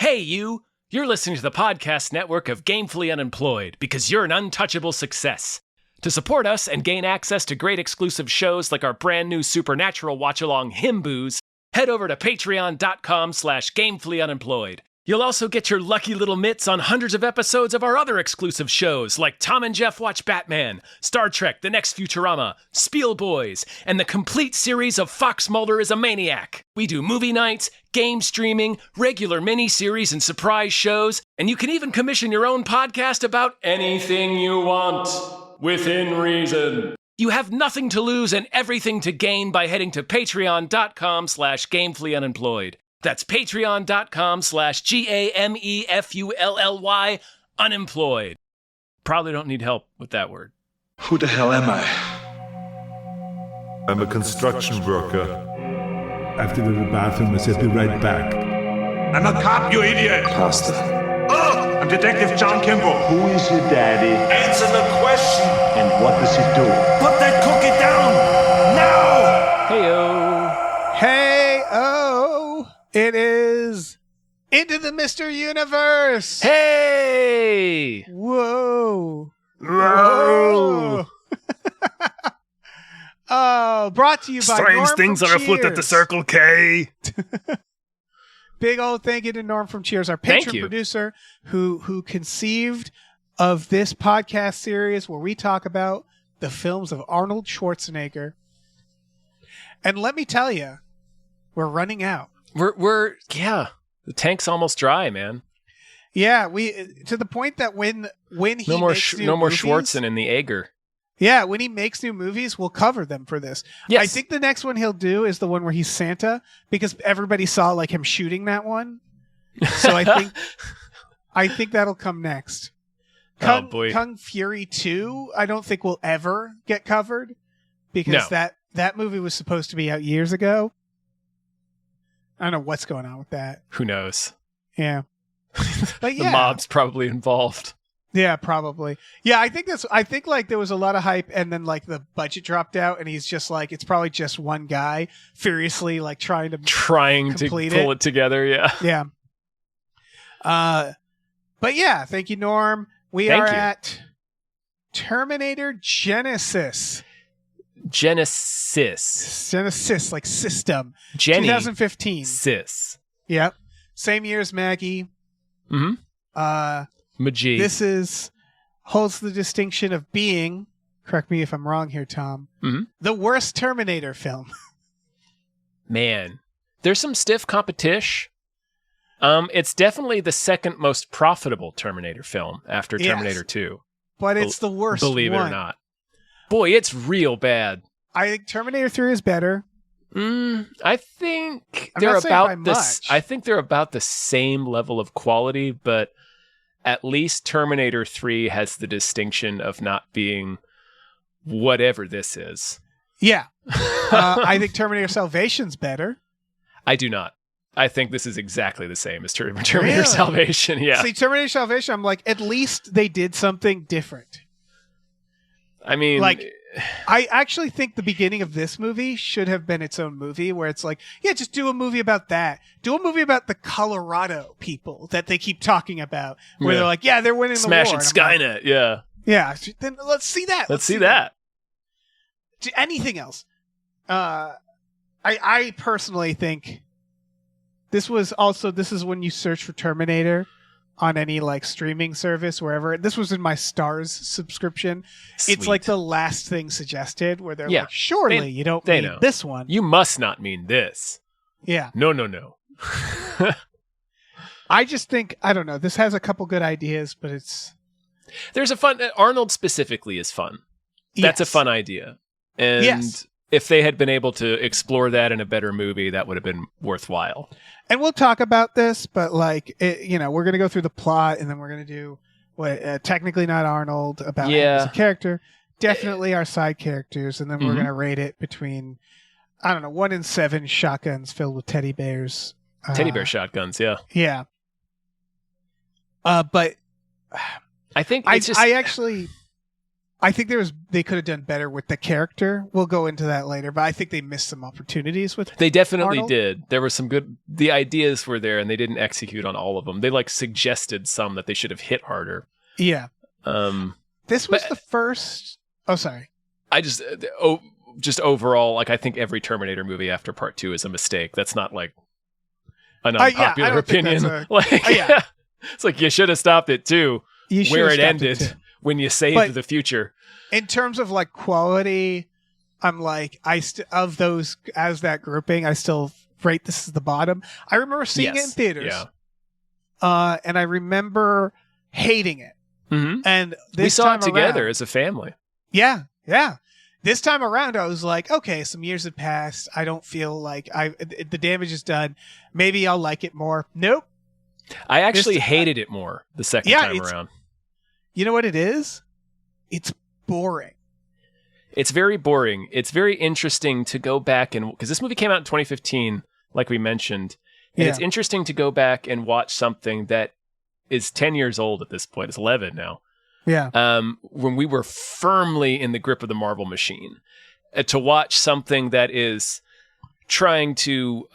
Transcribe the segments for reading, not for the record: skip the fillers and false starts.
Hey, you! You're listening to the podcast network of Gamefully Unemployed because you're an untouchable success. To support us and gain access to great exclusive shows like our brand new Supernatural watch-along Himboos, head over to patreon.com/gamefullyunemployed. You'll also get your lucky little mitts on hundreds of episodes of our other exclusive shows like Tom and Jeff Watch Batman, Star Trek The Next Futurama, Spiel Boys, and the complete series of Fox Mulder is a Maniac. We do movie nights, game streaming, regular mini-series and surprise shows, and you can even commission your own podcast about anything you want, within reason. You have nothing to lose and everything to gain by heading to patreon.com/gamefullyunemployed. That's patreon.com/GAMEFULLY unemployed. Probably don't need help with that word. Who the hell am I? I'm a construction worker. I have to go to the bathroom. I said, be right back. I'm a cop, you idiot! Pastor. Oh, I'm Detective John Kimball. Who is your daddy? Answer the question! And what does he do? Put that cookie down! Now! Heyo. Hey-oh! It is Into the Mr. Universe! Hey! Whoa! Whoa! Oh, brought to you by Strange Norm things from are afoot at the Cheers. Circle K. Big old thank you to Norm from Cheers, our Thank patron you. producer who conceived of this podcast series where we talk about the films of Arnold Schwarzenegger. And let me tell you, we're running out. We're the tank's almost dry, man. Yeah, we to the point that when he No more makes no more movies, Schwarzen in the Ager. Yeah, when he makes new movies, we'll cover them for this. Yes. I think the next one he'll do is the one where he's Santa because everybody saw like him shooting that one. So I think that'll come next. Oh, boy. Kung Fury 2, I don't think will ever get covered because that movie was supposed to be out years ago. I don't know what's going on with that. Who knows? Yeah. But The yeah. mob's probably involved. Yeah, probably. Yeah, I think like there was a lot of hype and then like the budget dropped out and he's just like it's probably just one guy furiously like trying to complete pull it together, yeah. Yeah. But yeah, thank you, Norm. We Thank are you. at Terminator Genisys. Genisys. Like system. Jenny 2015. Sis. Yep. Same year as Maggie. Mm-hmm. Majid. This holds the distinction of being, correct me if I'm wrong here, Tom, the worst Terminator film. Man, there's some stiff competition. It's definitely the second most profitable Terminator film after Yes. Terminator 2. But it's the worst Believe it one. or not. Boy, it's real bad. I think Terminator 3 is better. I think I'm they're not saying by about this. much. I think they're about the same level of quality, but at least Terminator 3 has the distinction of not being whatever this is. Yeah. I think Terminator Salvation's better. I do not. I think this is exactly the same as Terminator Really? Salvation. Yeah. See, Terminator Salvation, I'm like, at least they did something different. I mean, Like, I actually think the beginning of this movie should have been its own movie where it's like, yeah, just do a movie about that. Do a movie about the Colorado people that they keep talking about where Yeah. they're like, yeah, they're winning the smashing war. And I'm like, Skynet. Yeah. yeah, then let's see that. Let's see that. Anything else? I personally think this is when you search for Terminator on any like streaming service, wherever. This was in my Stars subscription. It's Sweet. like the last thing suggested where they're Yeah. like, surely They- you don't they mean know. this one. You must not mean this. Yeah. No. I just think, I don't know, this has a couple good ideas, but it's... There's a fun... Arnold specifically is fun. That's a Yes. fun idea. And Yes. if they had been able to explore that in a better movie, that would have been worthwhile. And we'll talk about this, but like, we're going to go through the plot and then we're going to do what technically not Arnold about him as a character. Definitely our side characters. And then we're going to rate it between, 1 and 7 shotguns filled with teddy bears. Teddy bear shotguns, yeah. Yeah. But I think I it's just... actually, I think they could have done better with the character. We'll go into that later, but I think they missed some opportunities with. They definitely Arnold. did. There were some good. The ideas were there, and they didn't execute on all of them. They like suggested some that they should have hit harder. Yeah. This was but- the first. Oh, sorry. I just overall, like I think every Terminator movie after Part 2 is a mistake. That's not like an I unpopular don't think opinion. that's Like, yeah. it's like you should have stopped it too. You should Where have it stopped ended too. when you saved But- the future. In terms of like quality, I'm like of those as that grouping, I still rate this as the bottom. I remember seeing it in theaters, and I remember hating it. Mm-hmm. And this We saw time it together around, as a family. Yeah. This time around, I was like, okay, some years have passed. I don't feel like the damage is done. Maybe I'll like it more. Nope. I actually hated it more the second time around. You know what it is? It's boring. It's very boring. It's very interesting to go back and because this movie came out in 2015, like we mentioned, and it's interesting to go back and watch something that is 10 years old at this point. It's 11 now. Yeah. When we were firmly in the grip of the Marvel machine, to watch something that is trying to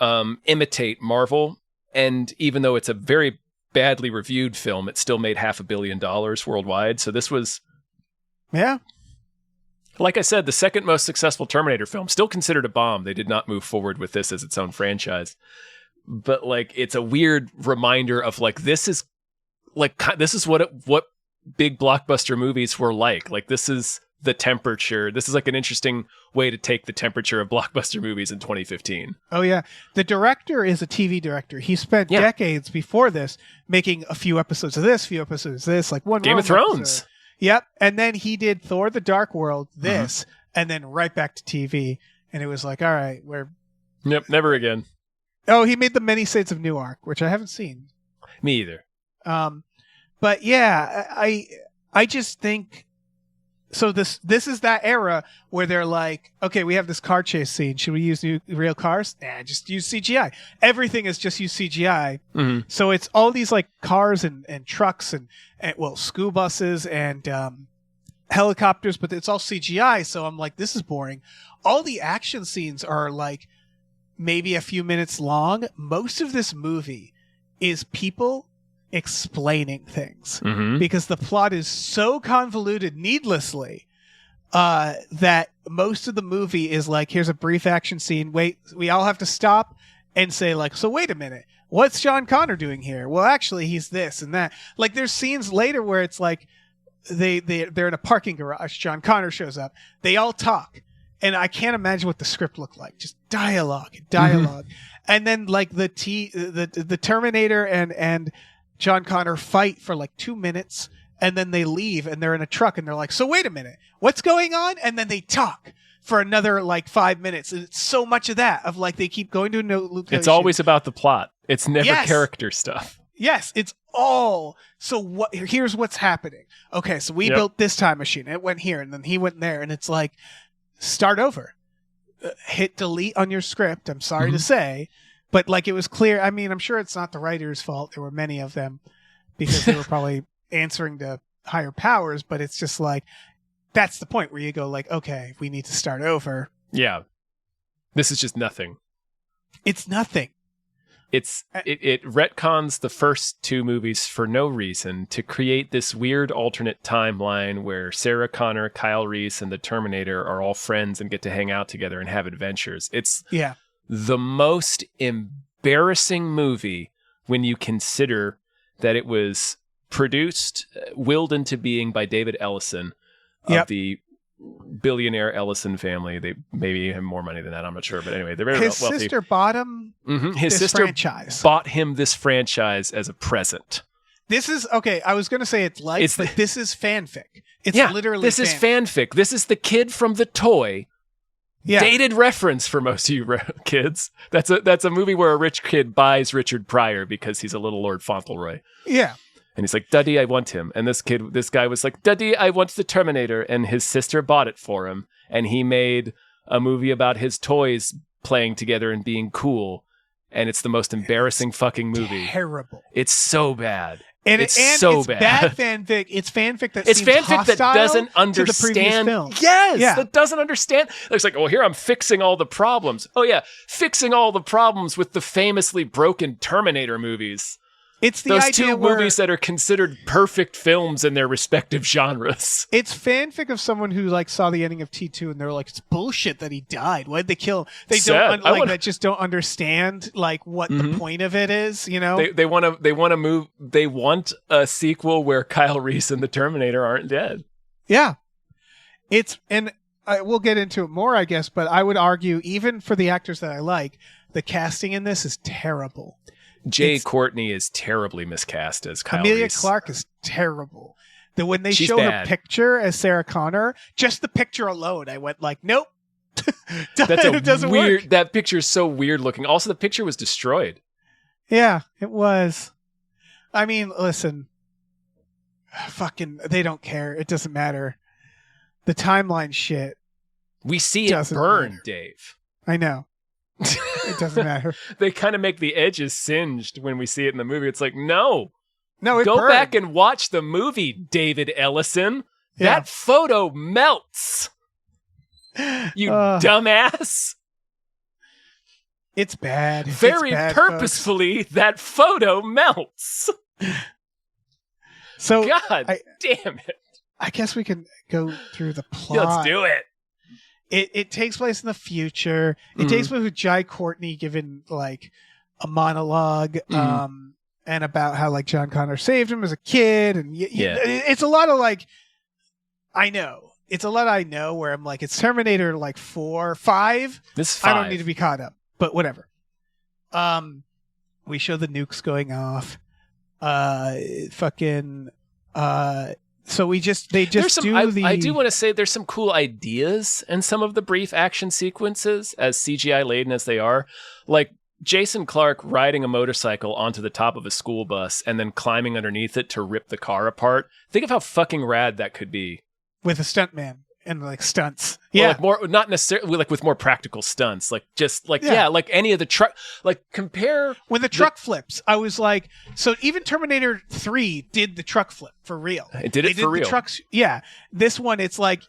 imitate Marvel, and even though it's a very badly reviewed film, it still made $500 million worldwide. So this was, like I said, the second most successful Terminator film, still considered a bomb. They did not move forward with this as its own franchise. But like, it's a weird reminder of like, this is what big blockbuster movies were like. Like, this is the temperature. This is like an interesting way to take the temperature of blockbuster movies in 2015. Oh, yeah. The director is a TV director. He spent decades before this making a few episodes of this, like one Game of Thrones. Episode. Yep. And then he did Thor: The Dark World, and then right back to TV. And it was like, all right, Yep, never again. Oh, he made The Many Saints of Newark, which I haven't seen. Me either. But yeah, I just think so. This is that era where they're like, okay, we have this car chase scene. Should we use real cars? Nah, just use CGI. Everything is just use CGI. Mm-hmm. So it's all these like cars and trucks and school buses and helicopters, but it's all CGI. So I'm like, this is boring. All the action scenes are like maybe a few minutes long. Most of this movie is people explaining things because the plot is so convoluted needlessly that most of the movie is like, here's a brief action scene. Wait, we all have to stop and say like, so wait a minute, what's John Connor doing here? Well, actually, he's this and that. Like, there's scenes later where it's like they're in a parking garage. John Connor shows up. They all talk. And I can't imagine what the script looked like. Just dialogue. And then like the Terminator and John Connor fight for like 2 minutes, and then they leave and they're in a truck and they're like, so wait a minute, what's going on? And then they talk for another like 5 minutes. And it's so much of that, of like they keep going to a new location. It's always about the plot. It's never character stuff. Yes, it's all. So here's what's happening. Okay, so we built this time machine. It went here, and then he went there, and it's like, start over. Hit delete on your script. I'm sorry to say. But like, it was clear. I mean, I'm sure it's not the writer's fault. There were many of them because they were probably answering to higher powers. But it's just like, that's the point where you go like, okay, we need to start over. Yeah. This is just nothing. It's nothing. It retcons the first two movies for no reason to create this weird alternate timeline where Sarah Connor, Kyle Reese, and the Terminator are all friends and get to hang out together and have adventures. It's the most embarrassing movie when you consider that it was produced, willed into being by David Ellison of the billionaire Ellison family. They maybe have more money than that, I'm not sure, but anyway, they're very his wealthy. Sister bought him his this sister franchise. bought him this franchise as a present. This is okay, I was gonna say but this is fanfic. It's literally this is fanfic. This is the kid from the toy. Dated reference for most of you kids. That's a movie where a rich kid buys Richard Pryor because he's a little Lord Fauntleroy. Yeah. And he's like, Daddy, I want him. And this guy was like, Daddy, I want the Terminator. And his sister bought it for him. And he made a movie about his toys playing together and being cool. And it's the most embarrassing fucking movie. Terrible. It's so bad. It's so it's bad. bad fanfic. It's fanfic that It's seems fanfic that hostile doesn't to the previous understand. film. Yes, Yeah. that doesn't understand. It's like, oh, here I'm fixing all the problems. Oh yeah, fixing all the problems with the famously broken Terminator movies. It's the Those idea two where movies that are considered perfect films in their respective genres. it's fanfic of someone who like saw the ending of T2 and they're like, it's bullshit that he died. Why'd they kill him? They Sad. that just don't understand like what the point of it is, you know? They want a sequel where Kyle Reese and the Terminator aren't dead. Yeah. We'll get into it more, I guess, but I would argue even for the actors that I like, the casting in this is terrible. Jay Courtney is terribly miscast as Kyle Amelia Reese. Clarke is terrible. When they She's show bad. her picture as Sarah Connor, just the picture alone, I went like, nope. That's it doesn't weird. work. That picture is so weird looking. Also, the picture was destroyed. Yeah, it was. I mean, listen. Fucking, they don't care. It doesn't matter. The timeline shit. We see it Doesn't burn, matter. Dave. I know. It doesn't matter. They kind of make the edges singed when we see it in the movie. It's like, no. No, it Go burned. back and watch the movie, David Ellison. Yeah. That photo melts. You dumbass. It's bad. It's Very bad, purposefully, that photo melts. folks. So God I- damn it. I guess we can go through the plot. Yeah, let's do it. It takes place in the future. It takes place with Jai Courtney giving like a monologue and about how like John Connor saved him as a kid, and it's a lot of like I know where I'm like it's Terminator like 4, 5. This is 5. I don't need to be caught up, but whatever. We show the nukes going off. So they just I do want to say there's some cool ideas in some of the brief action sequences, as CGI laden as they are. Like Jason Clarke riding a motorcycle onto the top of a school bus and then climbing underneath it to rip the car apart. Think of how fucking rad that could be. with a stuntman and like stunts. Well, Yeah. like more, not necessarily like with more practical stunts, like just like Yeah. like any of the truck. Like compare When the truck flips, I was like, so even Terminator 3 did the truck flip for real. It did it for real. The trucks, yeah. This one, it's like,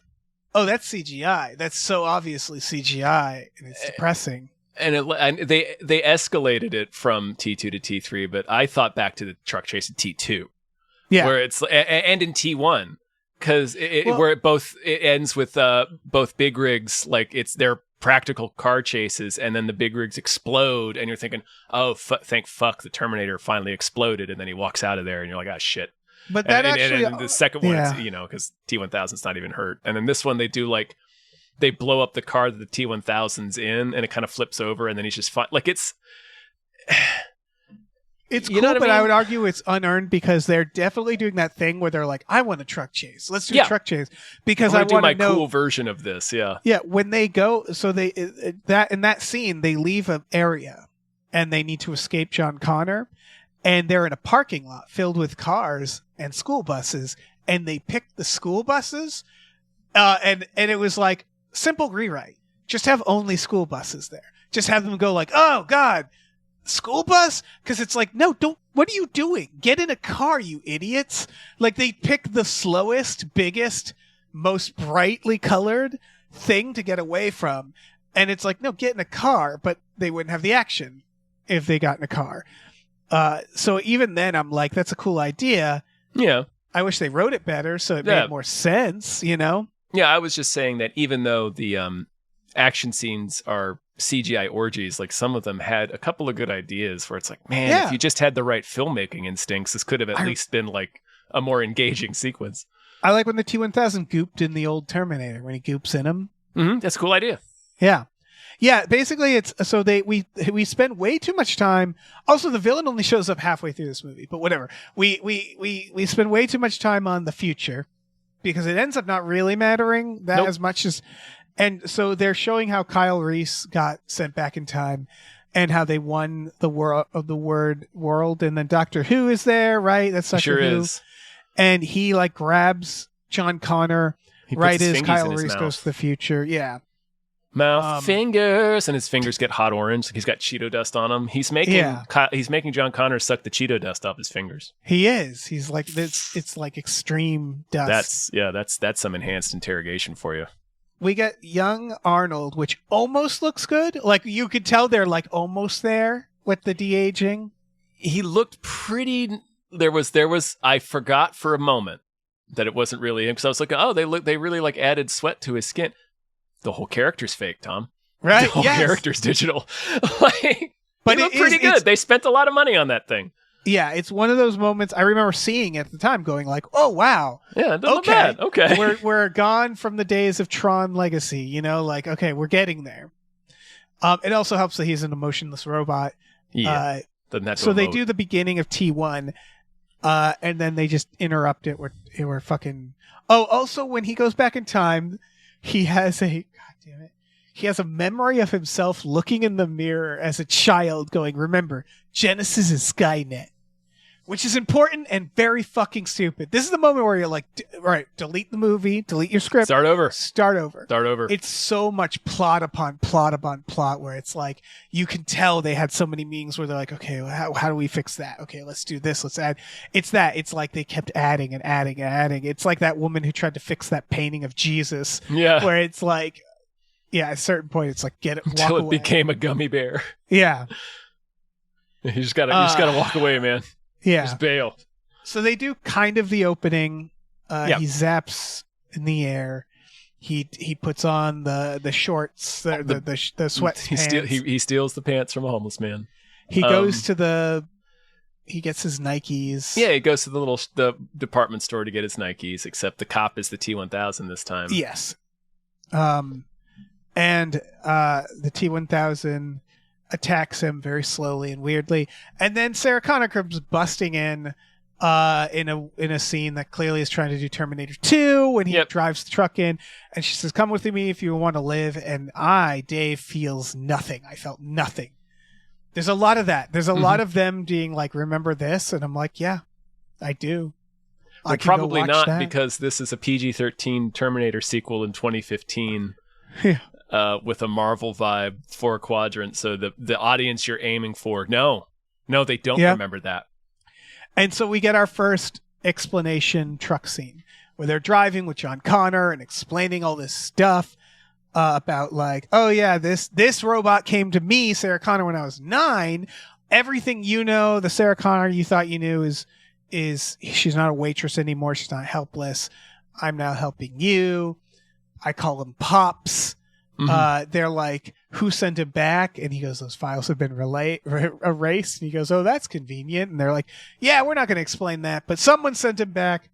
oh, that's CGI. That's so obviously CGI, and it's depressing. and they escalated it from T2 to T3, but I thought back to the truck chase in T2, Yeah. where it's and in T1 because where it ends with both big rigs, like it's their practical car chases, and then the big rigs explode, and you're thinking, oh, thank fuck, the Terminator finally exploded, and then he walks out of there, and you're like, ah, shit. But that and actually, the second one, yeah. it's, because T1000's not even hurt, and then this one they do like they blow up the car that the T1000's in, and it kind of flips over, and then he's just fine. Like it's cool, but I would argue it's unearned because they're definitely doing that thing where they're like, I want a truck chase. Let's do a truck chase because I do want my to know. cool version of this. Yeah. Yeah, when they go, so they that in that scene they leave an area and they need to escape John Connor, and they're in a parking lot filled with cars and school buses, and they pick the school buses, and it was like simple rewrite. Just have only school buses there. Just have them go like, oh God, school bus? Because it's like, no, don't. What are you doing? Get in a car, you idiots! Like they pick the slowest, biggest, most brightly colored thing to get away from, and it's like, no, get in a car. But they wouldn't have the action if they got in a car. So even then, I'm like, that's a cool idea. Yeah. I wish they wrote it better so it made more sense, Yeah, I was just saying that even though the action scenes are CGI orgies, like some of them had a couple of good ideas where it's like, man, if you just had the right filmmaking instincts, this could have at least been like a more engaging sequence. I like when the T-1000 gooped in the old Terminator, when he goops in him. Mm-hmm. That's a cool idea. Yeah. Yeah, basically it's so we spend way too much time. Also, the villain only shows up halfway through this movie, but whatever. We spend way too much time on the future because it ends up not really mattering that as much as. And so they're showing how Kyle Reese got sent back in time, and how they won the world, and then Doctor Who is there, right? That's Doctor Who. Is. And he like grabs John Connor He right puts his as fingies Kyle in his Reese mouth. goes to the future. Yeah. Mouth, fingers, and his fingers get hot orange. He's got Cheeto dust on them. He's making John Connor suck the Cheeto dust off his fingers. He is. He's like this. It's like extreme dust. That's some enhanced interrogation for you. We get young Arnold, which almost looks good. Like you could tell they're like almost there with the de-aging. He looked pretty. There was. I forgot for a moment that it wasn't really him because I was like, oh, they really like added sweat to his skin. The whole character's fake, Tom. Right? The whole character's digital. But it looked pretty good. They spent a lot of money on that thing. Yeah, it's one of those moments I remember seeing at the time, going like, "Oh wow, yeah, not bad. Okay, we're gone from the days of Tron Legacy, you know, like okay, we're getting there." It also helps that he's an emotionless robot. Yeah, so they do the beginning of T1, and then they just interrupt it. We're fucking. Oh, also when he goes back in time, he has a He has a memory of himself looking in the mirror as a child going, remember, Genisys is Skynet. Which is important and very fucking stupid. This is the moment where you're like, all right, delete the movie, delete your script. Start over. It's so much plot upon plot upon plot where it's like, you can tell they had so many meetings where they're like, okay, well, how do we fix that? Okay, let's do this, let's add. It's like they kept adding and adding and adding. It's like that woman who tried to fix that painting of Jesus. Yeah. Where it's like, yeah, at a certain point, it's like, get it, walk until it away. Became a gummy bear. Yeah. You just gotta walk away, man. Yeah. Just bail. So they do kind of the opening. He zaps in the air. He puts on the shorts, the sweat pants. He steals the pants from a homeless man. He goes to he gets his Nikes. Yeah, he goes to the department store to get his Nikes, except the cop is the T-1000 this time. Yes. And the T-1000 attacks him very slowly and weirdly, and then Sarah Connor comes busting in a scene that clearly is trying to do Terminator 2 when he drives the truck in, and she says, "Come with me if you want to live." And Dave, feels nothing. I felt nothing. There's a lot of that. There's a lot of them being like, "Remember this?" And I'm like, "Yeah, I do." Well, probably not because this is a PG-13 Terminator sequel in 2015. Yeah. With a Marvel vibe, 4 quadrant, so the audience you're aiming for, no, they don't remember that. And so we get our first explanation truck scene where they're driving with John Connor and explaining all this stuff about like, oh yeah, this robot came to me, Sarah Connor, when I was 9. Everything you know, the Sarah Connor you thought you knew is she's not a waitress anymore. She's not helpless. I'm now helping you. I call them Pops. They're like, who sent him back? And he goes, those files have been erased. And he goes, oh, that's convenient. And they're like, yeah, we're not going to explain that, but someone sent him back.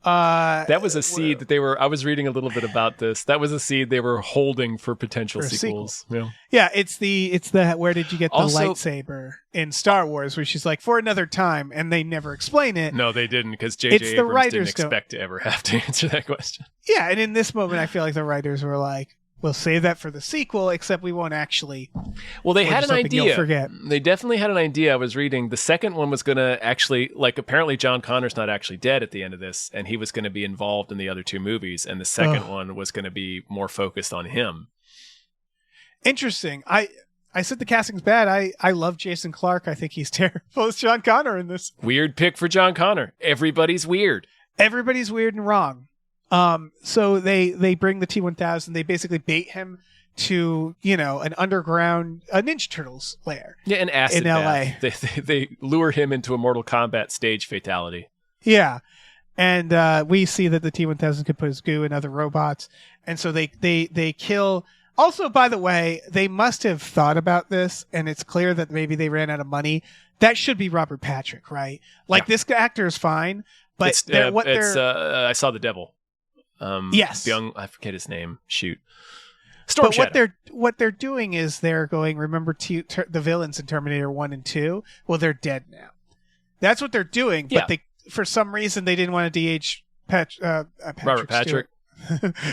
That was a seed that I was reading a little bit about this. That was a seed they were holding for potential sequels. Yeah, it's the where did you get the lightsaber in Star Wars, where she's like, for another time, and they never explain it. No, they didn't, because J.J. Abrams didn't expect to ever have to answer that question. Yeah, and in this moment, I feel like the writers were like, we'll save that for the sequel, except we won't actually. Well, they had an idea. You'll forget. They definitely had an idea. I was reading the second one was going to actually, like, apparently John Connor's not actually dead at the end of this, and he was going to be involved in the other 2 movies, and the second one was going to be more focused on him. Interesting. I said the casting's bad. I love Jason Clarke. I think he's terrible as John Connor in this. Weird pick for John Connor. Everybody's weird. Everybody's weird and wrong. So they bring the T-1000. They basically bait him to, an underground Ninja Turtles lair. Yeah, an acid in LA. They lure him into a Mortal Kombat stage fatality. Yeah, and we see that the T-1000 can put his goo in other robots, and so they kill. Also, by the way, they must have thought about this, and it's clear that maybe they ran out of money. That should be Robert Patrick, right? Like this actor is fine, but I saw the devil. Yes, I forget his name. Shoot, Storm but Shadow. what they're doing is they're going. Remember the villains in Terminator 1 and 2? Well, they're dead now. That's what they're doing. But they, for some reason, they didn't want to DH Robert Patrick.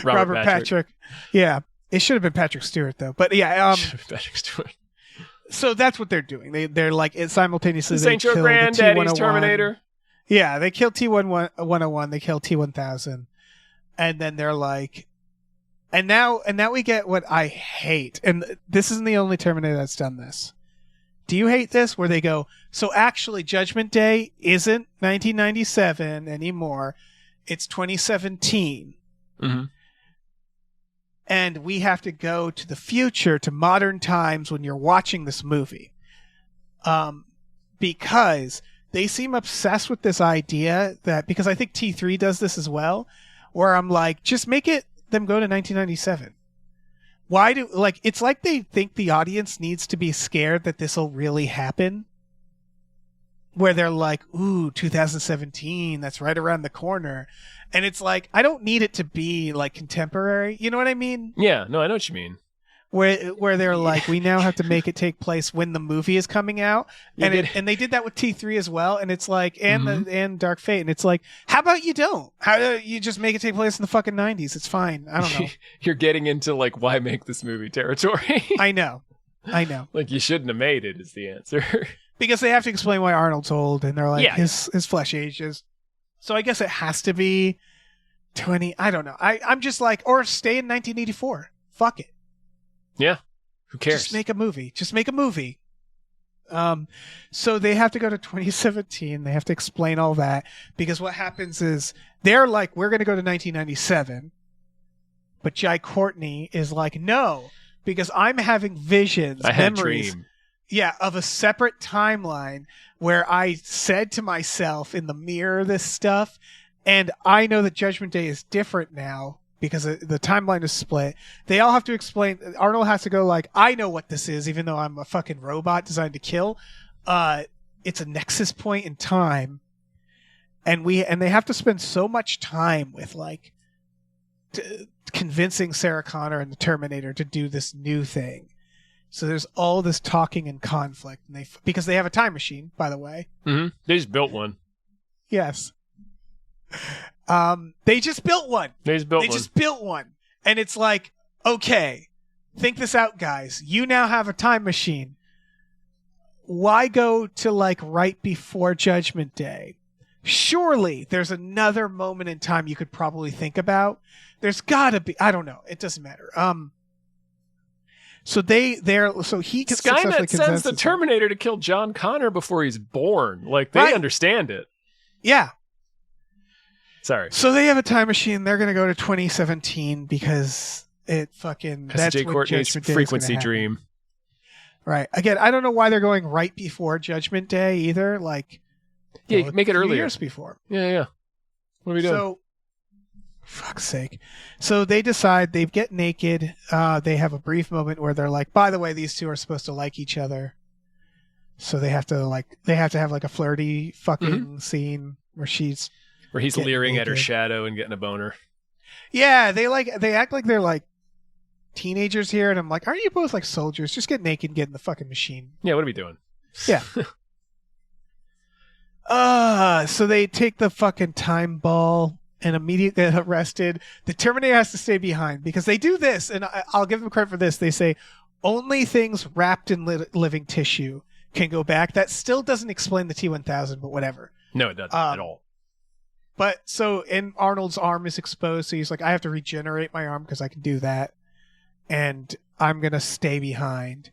Robert Patrick. Yeah, it should have been Patrick Stewart though. But yeah, Patrick Stewart. So that's what they're doing. They're like simultaneously. This ain't your granddaddy's Terminator. Yeah, they kill T-101. They kill T-1000. And then they're like, And now we get what I hate. And this isn't the only Terminator that's done this. Do you hate this? Where they go, so actually Judgment Day isn't 1997 anymore. It's 2017. Mm-hmm. And we have to go to the future, to modern times when you're watching this movie. Because they seem obsessed with this idea that, because I think T3 does this as well, where I'm like, just make them go to 1997. Why do, like, it's like they think the audience needs to be scared that this will really happen. Where they're like, ooh, 2017, that's right around the corner. And it's like, I don't need it to be like contemporary. You know what I mean? Yeah, no, I know what you mean. Where they're like, we now have to make it take place when the movie is coming out. And they did that with T3 as well. And it's like, and Dark Fate. And it's like, how about you don't? How do you just make it take place in the fucking 90s? It's fine. I don't know. You're getting into like, why make this movie territory? I know. Like, you shouldn't have made it is the answer. Because they have to explain why Arnold's old. And they're like, Yeah. his flesh ages. So I guess it has to be 20. I don't know. I'm just like, or stay in 1984. Fuck it. Yeah. Who cares? Just make a movie. So they have to go to 2017. They have to explain all that, because what happens is they're like, we're going to go to 1997. But Jai Courtney is like, no, because I'm having visions, memories. Dream. Yeah, of a separate timeline where I said to myself in the mirror this stuff, and I know that Judgment Day is different now because the timeline is split. They all have to explain. Arnold has to go like, I know what this is, even though I'm a fucking robot designed to kill. It's a nexus point in time, and they have to spend so much time with like convincing Sarah Connor and the Terminator to do this new thing. So there's all this talking and conflict, and because they have a time machine, by the way. Mm-hmm. They just built one. Yes. They just built one. Just built one. And it's like, okay, think this out, guys. You now have a time machine. Why go to like right before Judgment Day? Surely there's another moment in time you could probably think about. There's gotta be. I don't know. It doesn't matter. So he Skynet sends the Terminator to kill John Connor before he's born. Like, they understand it. Yeah. Sorry. So they have a time machine. They're going to go to 2017 because that's Jay when Courtney's Judgment Day frequency is dream. Right. Again, I don't know why they're going right before Judgment Day either. Like, make it earlier. Years before. Yeah. What are we doing? So, fuck's sake. So they decide, they get naked. They have a brief moment where they're like, by the way, these two are supposed to like each other. So they have to have like a flirty fucking scene where he's leering naked at her shadow and getting a boner. Yeah, they act like they're like teenagers here, and I'm like, aren't you both like soldiers? Just get naked and get in the fucking machine. Yeah, what are we doing? Yeah. So they take the fucking time ball and immediately get arrested. The Terminator has to stay behind because they do this, and I'll give them credit for this. They say only things wrapped in living tissue can go back. That still doesn't explain the T-1000, but whatever. No, it doesn't at all. But and Arnold's arm is exposed, so he's like, I have to regenerate my arm because I can do that, and I'm gonna stay behind.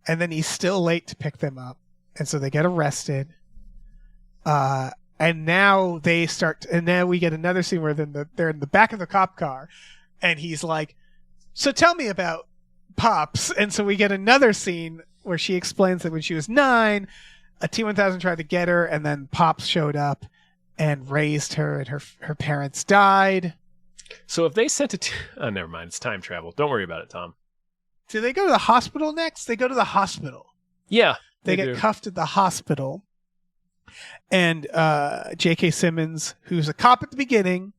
And then he's still late to pick them up, and so they get arrested. And now we get another scene where they're in the back of the cop car, and he's like, so tell me about Pops. And so we get another scene where she explains that when she was 9, a T-1000 tried to get her, and then Pops showed up and raised her, and her parents died. So if they sent it to... Oh, never mind. It's time travel. Don't worry about it, Tom. Do they go to the hospital next? They go to the hospital. Yeah. They get cuffed at the hospital. And J.K. Simmons, who's a cop at the beginning,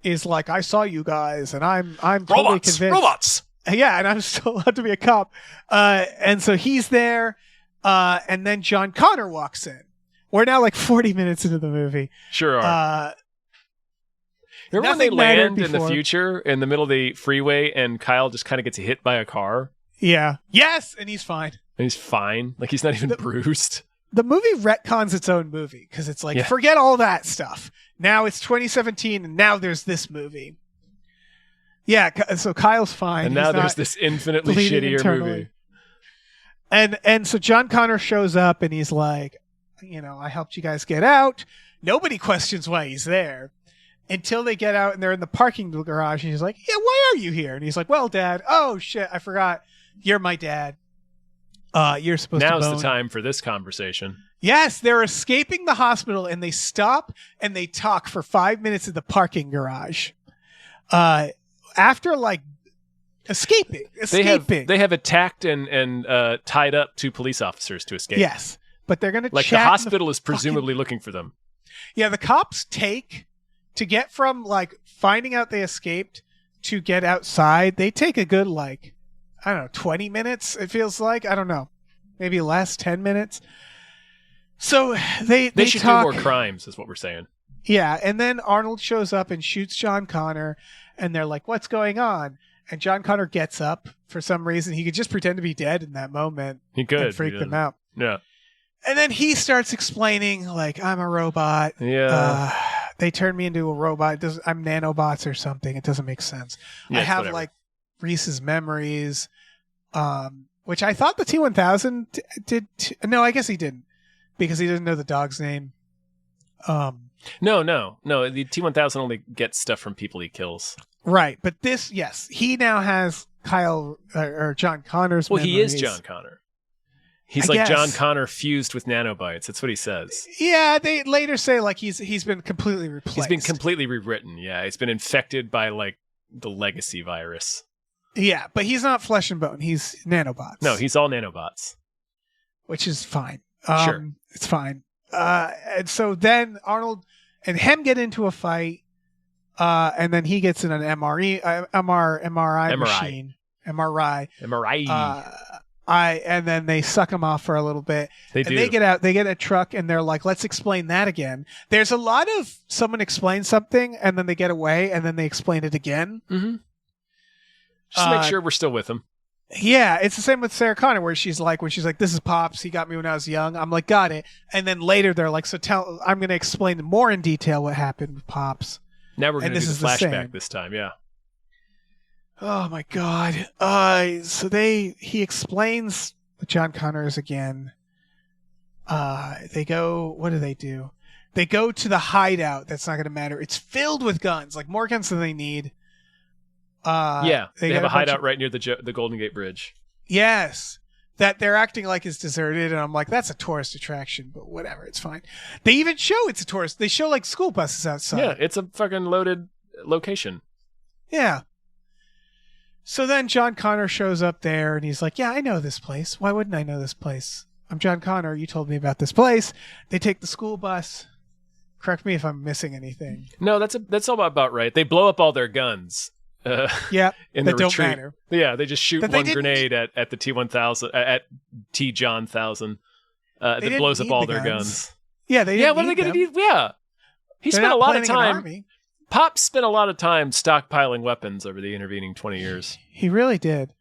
is like, I saw you guys, and I'm totally convinced. Robots! Yeah, and I'm still allowed to be a cop. And so he's there, and then John Connor walks in. We're now like 40 minutes into the movie. Sure are. Remember when they land in the future in the middle of the freeway and Kyle just kind of gets hit by a car? Yeah. Yes, and he's fine. And he's fine. Like, he's not even bruised. The movie retcons its own movie because it's like, forget all that stuff. Now it's 2017 and now there's this movie. Yeah, so Kyle's fine. And now there's this infinitely bleeding shittier internally. movie. And so John Connor shows up and he's like, I helped you guys get out. Nobody questions why he's there until they get out and they're in the parking garage. And he's like, yeah, why are you here? And he's like, well, Dad, oh shit, I forgot. You're my dad. You're supposed to Now's bone. the time for this conversation. Yes, they're escaping the hospital and they stop and they talk for 5 minutes in the parking garage. After like escaping. They have attacked and tied up 2 police officers to escape. Yes, but they're going to like chat the hospital is presumably looking for them. Yeah, the cops take to get from like finding out they escaped to get outside. They take a good 20 minutes. It feels like, I don't know, maybe less, 10 minutes. So they should talk, do more crimes, is what we're saying. Yeah, and then Arnold shows up and shoots John Connor, and they're like, "What's going on?" And John Connor gets up for some reason. He could just pretend to be dead in that moment. He could and freak them out. Yeah. And then he starts explaining, like, I'm a robot. Yeah. They turned me into a robot. I'm nanobots or something. It doesn't make sense. Yeah, I have whatever. like Reese's memories, which I thought the T-1000 did. No, I guess he didn't because he didn't know the dog's name. No. The T-1000 only gets stuff from people he kills. Right, but this, yes, he now has Kyle or John Connor's. Well, he is memories. John Connor. He's I like guess. John Connor fused with nanobites. That's what he says. Yeah, they later say like he's been completely replaced. He's been completely rewritten. Yeah, he's been infected by like the legacy virus. Yeah, but he's not flesh and bone. He's nanobots. No, he's all nanobots. Which is fine. Sure. It's fine. And so then Arnold and him get into a fight, and then he gets in an MRI machine. MRI. And then they suck him off for a little bit. They They get out. They get a truck, and they're like, "Let's explain that again." There's a lot of someone explains something, and then they get away, and then they explain it again. Mm-hmm. Just to make sure we're still with him. Yeah, it's the same with Sarah Connor, where she's like, "This is Pops. He got me when I was young." I'm like, "Got it." And then later they're like, I'm going to explain more in detail what happened with Pops. Now we're going to do the the flashback same. this time. Yeah. Oh my God. So he explains John Connors again. They go, what do? They go to the hideout. That's not going to matter. It's filled with guns, like more guns than they need. Yeah, they have a hideout of, right near the Golden Gate Bridge. Yes, that they're acting like it's deserted, and I'm like, that's a tourist attraction, but whatever, it's fine. They even show it's a tourist. They show like school buses outside. Yeah, it's a fucking loaded location. Yeah. So then John Connor shows up there, and he's like, "Yeah, I know this place. Why wouldn't I know this place? I'm John Connor. You told me about this place." They take the school bus. Correct me if I'm missing anything. No, that's all about right. They blow up all their guns. Yeah, in that the don't retreat. matter. Yeah, they just shoot That they one didn't grenade at the T-1000 at T-John 1000 that didn't blows up need all the their guns. guns. Yeah, they. Yeah, what are they going to do? Yeah, he spent a lot of time. Pop spent a lot of time stockpiling weapons over the intervening 20 years. He really did.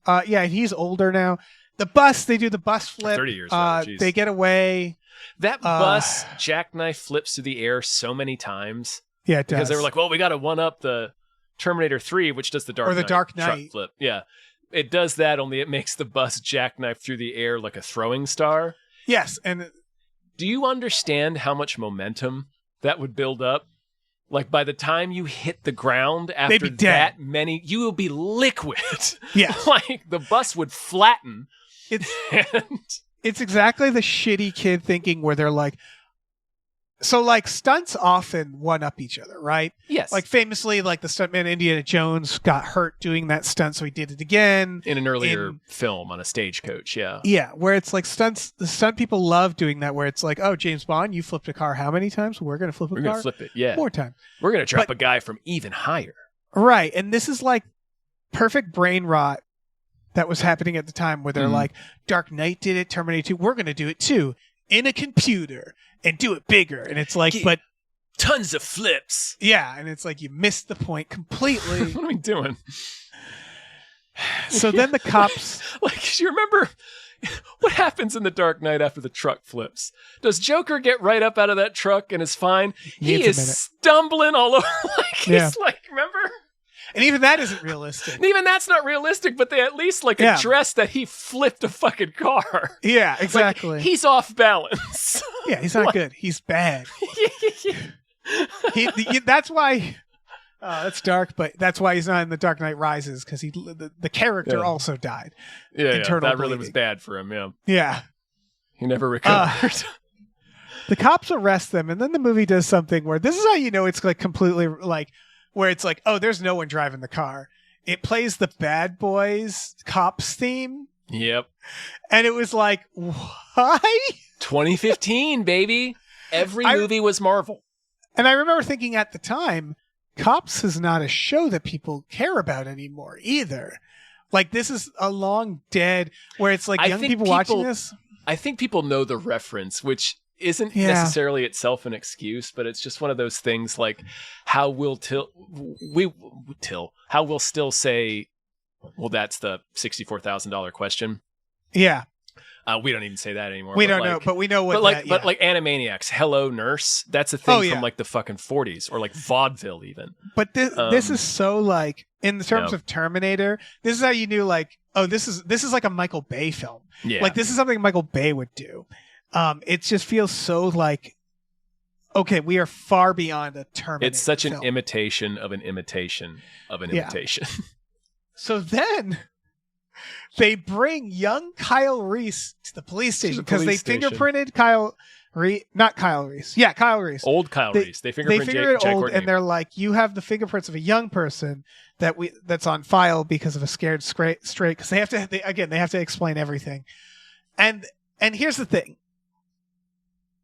Yeah, and he's older now. The bus, they do the bus flip. 30 years. Rather, they get away. That bus jackknife flips through the air so many times. Yeah, it does. Because they were like, well, we got to one up the Terminator 3, which does the Dark Knight Dark truck Knight flip. Yeah, it does that. Only it makes the bus jackknife through the air like a throwing star. Yes, and do you understand how much momentum that would build up? Like by the time you hit the ground after that many, you will be liquid. Yeah, like the bus would flatten. It's exactly the shitty kid thinking where they're like, so like stunts often one up each other, right? Yes. Like famously, like the stuntman Indiana Jones got hurt doing that stunt, so he did it again in an earlier film on a stagecoach. Yeah. Yeah, where it's like the stunt people love doing that, where it's like, oh, James Bond, you flipped a car how many times? We're gonna flip a car. We're gonna flip it. Yeah. More time. We're gonna drop a guy from even higher. Right, and this is like perfect brain rot that was happening at the time, where they're like, Dark Knight did it, Terminator 2, we're gonna do it too in a computer and do it bigger. And it's like, but tons of flips. Yeah, and it's like you missed the point completely. What are we doing? So then the cops, like, you remember what happens in The Dark Knight after the truck flips? Does Joker get right up out of that truck and is fine? He is stumbling all over. Like he's like, remember? And even that isn't realistic. And even that's not realistic, but they at least address that he flipped a fucking car. Yeah, exactly. Like, he's off balance. Yeah, he's not good. He's bad. That's why. That's dark, but that's why he's not in The Dark Knight Rises, because the character also died. Yeah, that really was bad for him. Yeah, yeah. He never recovered. The cops arrest them, and then the movie does something where this is how you know it's like completely like where it's like, oh, there's no one driving the car. It plays the Bad Boys Cops theme. Yep. And it was like, why? 2015, baby. Every movie was Marvel. And I remember thinking at the time, Cops is not a show that people care about anymore either. Like, this is a long dead where it's like young people watching this. I think people know the reference, which isn't necessarily itself an excuse, but it's just one of those things like how we'll still say, well, that's the $64,000 question. Yeah. We don't even say that anymore. We don't know, but we know what. But like Animaniacs, Hello Nurse, that's a thing from like the fucking 40s, or like vaudeville even. But this is so like in terms of Terminator. This is how you knew like, oh, this is like a Michael Bay film. Yeah, like this is something Michael Bay would do. It just feels so like, okay, we are far beyond a Terminator. It's such film. an imitation of an imitation of an imitation. So then they bring young Kyle Reese to the police station because they fingerprinted Kyle Reese. Not Kyle Reese. Yeah, Kyle Reese. Old Kyle Reese. They fingerprinted Jake old, and they're like, you have the fingerprints of a young person that's on file because of a scared straight. Because they have to explain everything. And here's the thing.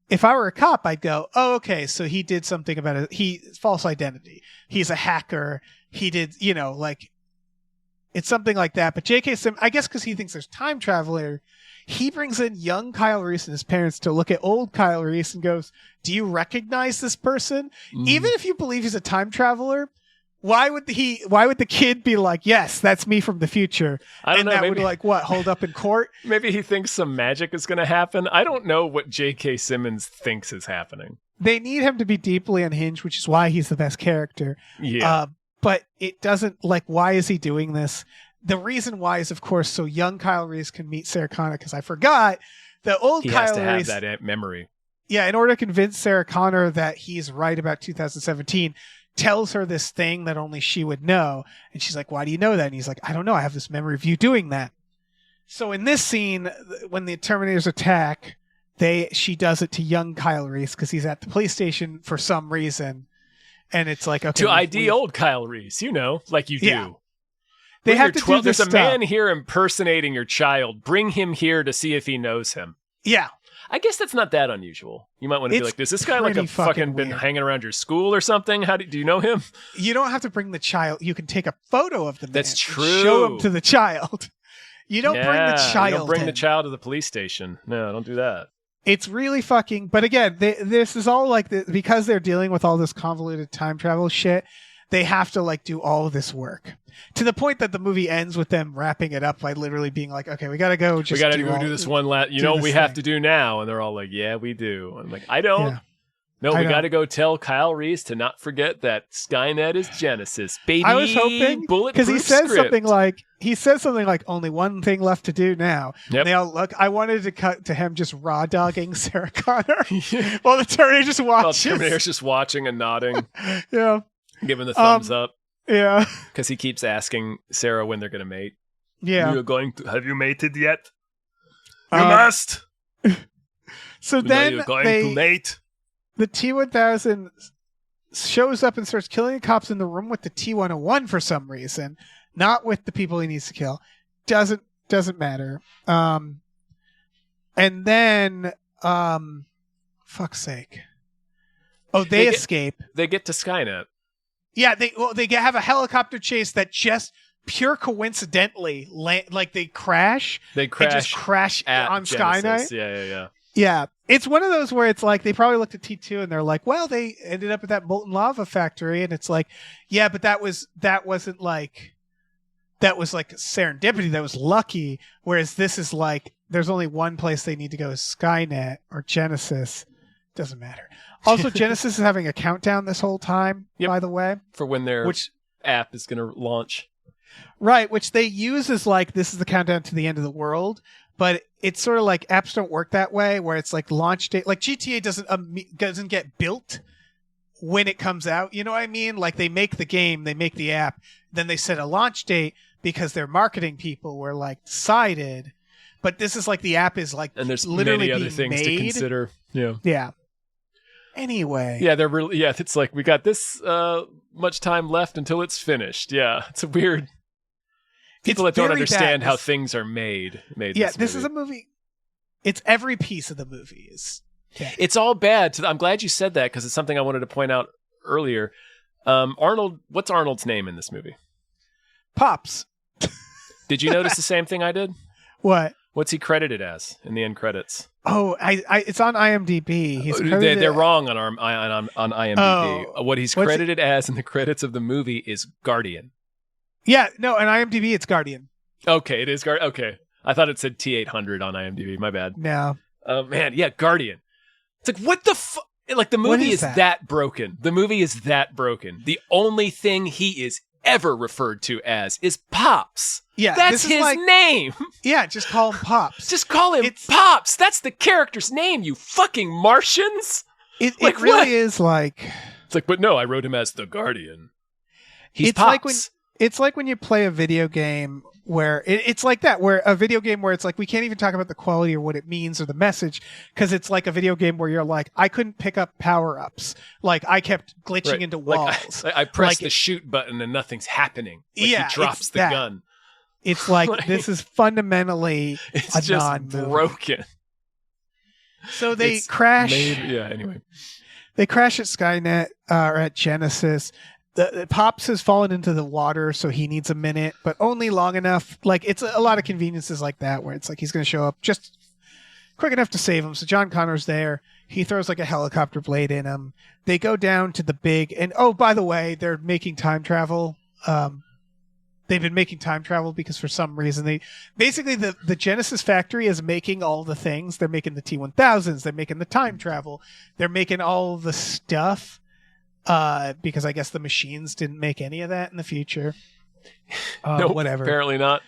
If I were a cop, I'd go, oh, okay, so he did something about false identity. He's a hacker. He did, it's something like that. But J.K. Simmons, I guess because he thinks there's time traveler, he brings in young Kyle Reese and his parents to look at old Kyle Reese and goes, do you recognize this person? Even if you believe he's a time traveler, why would the kid be like, yes, that's me from the future? I don't know. That would like what, hold up in court? Maybe he thinks some magic is going to happen. I don't know what J.K. Simmons thinks is happening. They need him to be deeply unhinged, which is why he's the best character. Yeah. But it doesn't, like, why is he doing this? The reason why is, of course, so young Kyle Reese can meet Sarah Connor, because I forgot the old Kyle Reese. He has to have that memory. Yeah, in order to convince Sarah Connor that he's right about 2017, tells her this thing that only she would know. And she's like, why do you know that? And he's like, I don't know. I have this memory of you doing that. So in this scene, when the Terminators attack, she does it to young Kyle Reese because he's at the police station for some reason. And it's like, okay. To ID old Kyle Reese, like you do. Yeah. They have to do this There's stuff. a man here impersonating your child. Bring him here to see if he knows him. Yeah. I guess that's not that unusual. You might want to be like, is this guy like a fucking been hanging around your school or something? Do you know him? You don't have to bring the child. You can take a photo of the man. That's true. Show him to the child. You don't bring the child. You don't bring the child to the police station. No, don't do that. It's really fucking. But again, this is all like because they're dealing with all this convoluted time travel shit. They have to like do all of this work to the point that the movie ends with them wrapping it up by literally being like, "Okay, we gotta go. We gotta do this one last. You know what we have to do now?" And they're all like, "Yeah, we do." I'm like, "I don't." Yeah. No, we got to go tell Kyle Reese to not forget that Skynet is Genisys, baby. I was hoping because he says something like, "Only one thing left to do now." Yep. And they all look. I wanted to cut to him just raw dogging Sarah Connor while the Terminator just watches. Well, Terminator's just watching and nodding. Yeah, giving the thumbs up. Yeah, because he keeps asking Sarah when they're going to mate. Yeah, have you mated yet? You must. So then you're going to mate. The T-1000 shows up and starts killing the cops in the room with the T-101 for some reason, not with the people he needs to kill. Doesn't matter. And then, fuck's sake. Oh, they escape. They get to Skynet. Yeah, they have a helicopter chase that just pure coincidentally they crash. They crash. On Genisys. Skynet. Yeah. It's one of those where it's like they probably looked at T2 and they're like, well, they ended up at that molten lava factory, and it's like, yeah, but that was like serendipity, that was lucky, whereas this is like there's only one place they need to go is Skynet or Genisys. Doesn't matter. Also, Genisys is having a countdown this whole time, by the way. For when they're app is going to launch. Right, which they use as like, this is the countdown to the end of the world, but it's sort of like apps don't work that way, where it's like launch date. Like GTA doesn't get built when it comes out. You know what I mean? Like they make the game, they make the app, then they set a launch date because their marketing people were like decided. But this is like the app is like, and there's literally many other being things made. to consider. Yeah. Yeah. Anyway. Yeah, they're really. Yeah, it's like we got this much time left until it's finished. Yeah, it's a weird. People that don't understand how things are made. Yeah, this is a movie. It's every piece of the movie is. Yeah. It's all bad. I'm glad you said that because it's something I wanted to point out earlier. Arnold, what's Arnold's name in this movie? Pops. Did you notice the same thing I did? What? What's he credited as in the end credits? Oh, it's on IMDb. He's credited... They're wrong on IMDb. Oh, what he's credited as in the credits of the movie is Guardian. Yeah, no, on IMDb it's Guardian. Okay, it is Guardian. Okay, I thought it said T800 on IMDb. My bad. No. Man, yeah, Guardian. It's like, what the fuck? Like, the movie is that broken. The movie is that broken. The only thing he is ever referred to as is Pops. Yeah, that's his name. Yeah, just call him Pops. Just call him Pops. That's the character's name, you fucking Martians. It really is like... It's like, but no, I wrote him as the Guardian. He's Pops. It's like when you play a video game where it's like that, where a video game where it's like, we can't even talk about the quality or what it means or the message, because it's like a video game where you're like, I couldn't pick up power-ups. Like, I kept glitching into walls. I pressed the shoot button and nothing's happening. Like, he drops the gun. It's like, this is fundamentally it's just broken. So they crash. Anyway. They crash at Skynet, or at Genisys. The Pops has fallen into the water, so he needs a minute, but only long enough. Like, it's a lot of conveniences like that, where it's like he's going to show up just quick enough to save him. So John Connor's there. He throws like a helicopter blade in him. They go down to the big, and oh, by the way, they're making time travel. They've been making time travel because for some reason the Genisys factory is making all the things. They're making the T-1000s. They're making the time travel. They're making all the stuff. Because I guess the machines didn't make any of that in the future. Nope, whatever. Apparently not.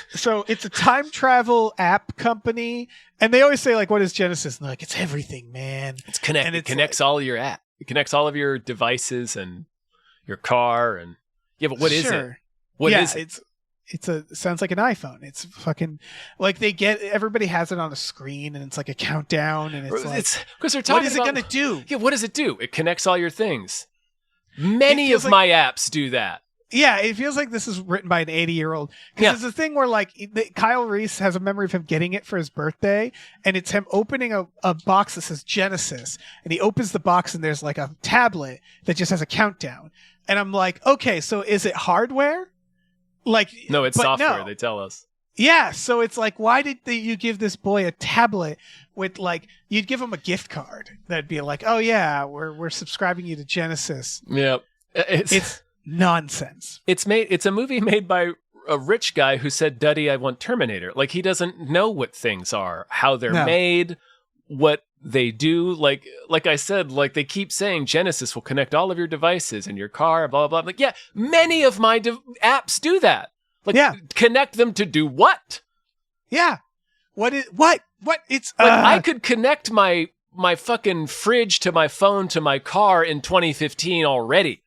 So it's a time travel app company, and they always say like, "What is Genisys?" And they're like, "It's everything, man. It connects all your app. It connects all of your devices and your car and but what is it? What is it? It sounds like an iPhone. It's fucking like everybody has it on a screen and it's like a countdown and it's because they're talking what is it going to do? Yeah, what does it do? It connects all your things. Many of my apps do that. Yeah, it feels like this is written by an 80-year-old. Because it's a thing where like Kyle Reese has a memory of him getting it for his birthday, and it's him opening a box that says Genisys, and he opens the box and there's like a tablet that just has a countdown. And I'm like, okay, so is it hardware? Like, no, it's software. No. They tell us. Yeah, so it's like, why did you give this boy a tablet with like, you'd give him a gift card that'd be like, oh yeah, we're subscribing you to Genisys. Yeah, it's nonsense. It's a movie made by a rich guy who said, "Duddy, I want Terminator." Like, he doesn't know what things are, how they're made, what they do. Like I said, like they keep saying Genisys will connect all of your devices and your car, blah, blah, blah. Like, yeah, many of my apps do that. Like, connect them to do what? Yeah. What? It's I could connect my fucking fridge to my phone to my car in 2015 already.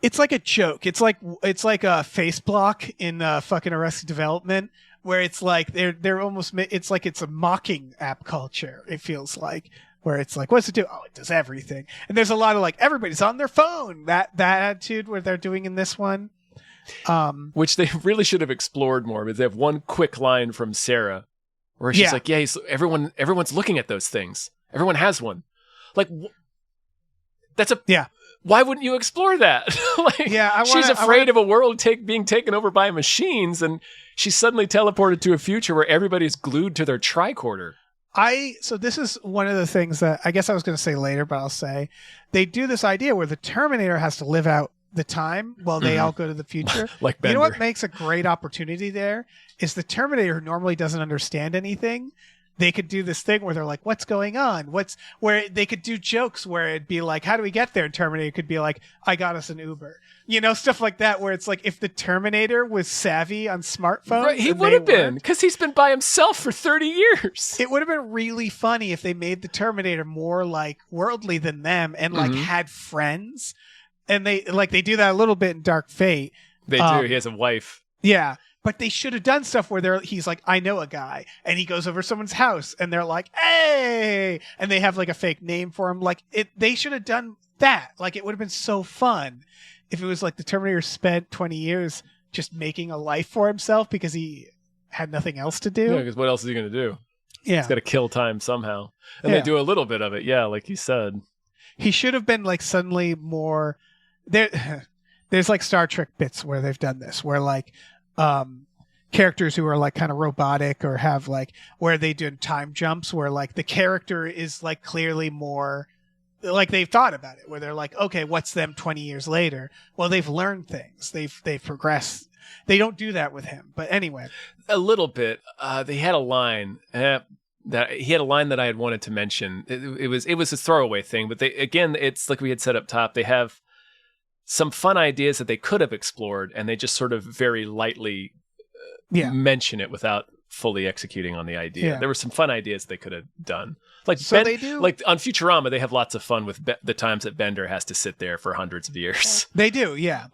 It's like a joke. It's like a face block in fucking Arrested Development, where it's like they're almost, it's like it's a mocking app culture. It feels like, where it's like, what's it do? Oh, it does everything. And there's a lot of like, everybody's on their phone. That attitude where they're doing in this one. Which they really should have explored more, because they have one quick line from Sarah where she's like, everyone's looking at those things. Everyone has one. Like, why wouldn't you explore that? She's afraid of a world being taken over by machines, and she's suddenly teleported to a future where everybody's glued to their tricorder. So this is one of the things that I guess I was going to say later, but I'll say they do this idea where the Terminator has to live out the time while they all go to the future. Like Bender. You know what makes a great opportunity there is the Terminator, who normally doesn't understand anything, they could do this thing where they're like, what's going on? Where they could do jokes where it'd be like, how do we get there? And Terminator could be like, I got us an Uber. Stuff like that, where it's like, if the Terminator was savvy on smartphones. Right, he would have been, because he's been by himself for 30 years. It would have been really funny if they made the Terminator more like worldly than them and like had friends. And they do that a little bit in Dark Fate. They do. He has a wife. Yeah. But they should have done stuff where he's like, I know a guy, and he goes over someone's house, and they're like, hey, and they have like a fake name for him. Like they should have done that. Like it would have been so fun if it was like the Terminator spent 20 years just making a life for himself because he had nothing else to do. Yeah, because what else is he going to do? Yeah, he's got to kill time somehow, and they do a little bit of it. Yeah, like you said, he should have been like suddenly more there. There's like Star Trek bits where they've done this, where like. Characters who are like kind of robotic or have like where they do time jumps where like the character is like clearly more like they've thought about it, where they're like, okay, what's them 20 years later? Well, they've learned things. They've progressed. They don't do that with him. But anyway, a little bit. They had a line that he had a line that I had wanted to mention. It was a throwaway thing, but it's like we had set up top. They have some fun ideas that they could have explored, and they just sort of very lightly mention it without fully executing on the idea. Yeah. There were some fun ideas they could have done. Like they do. Like on Futurama, they have lots of fun with the times that Bender has to sit there for hundreds of years. They do, yeah.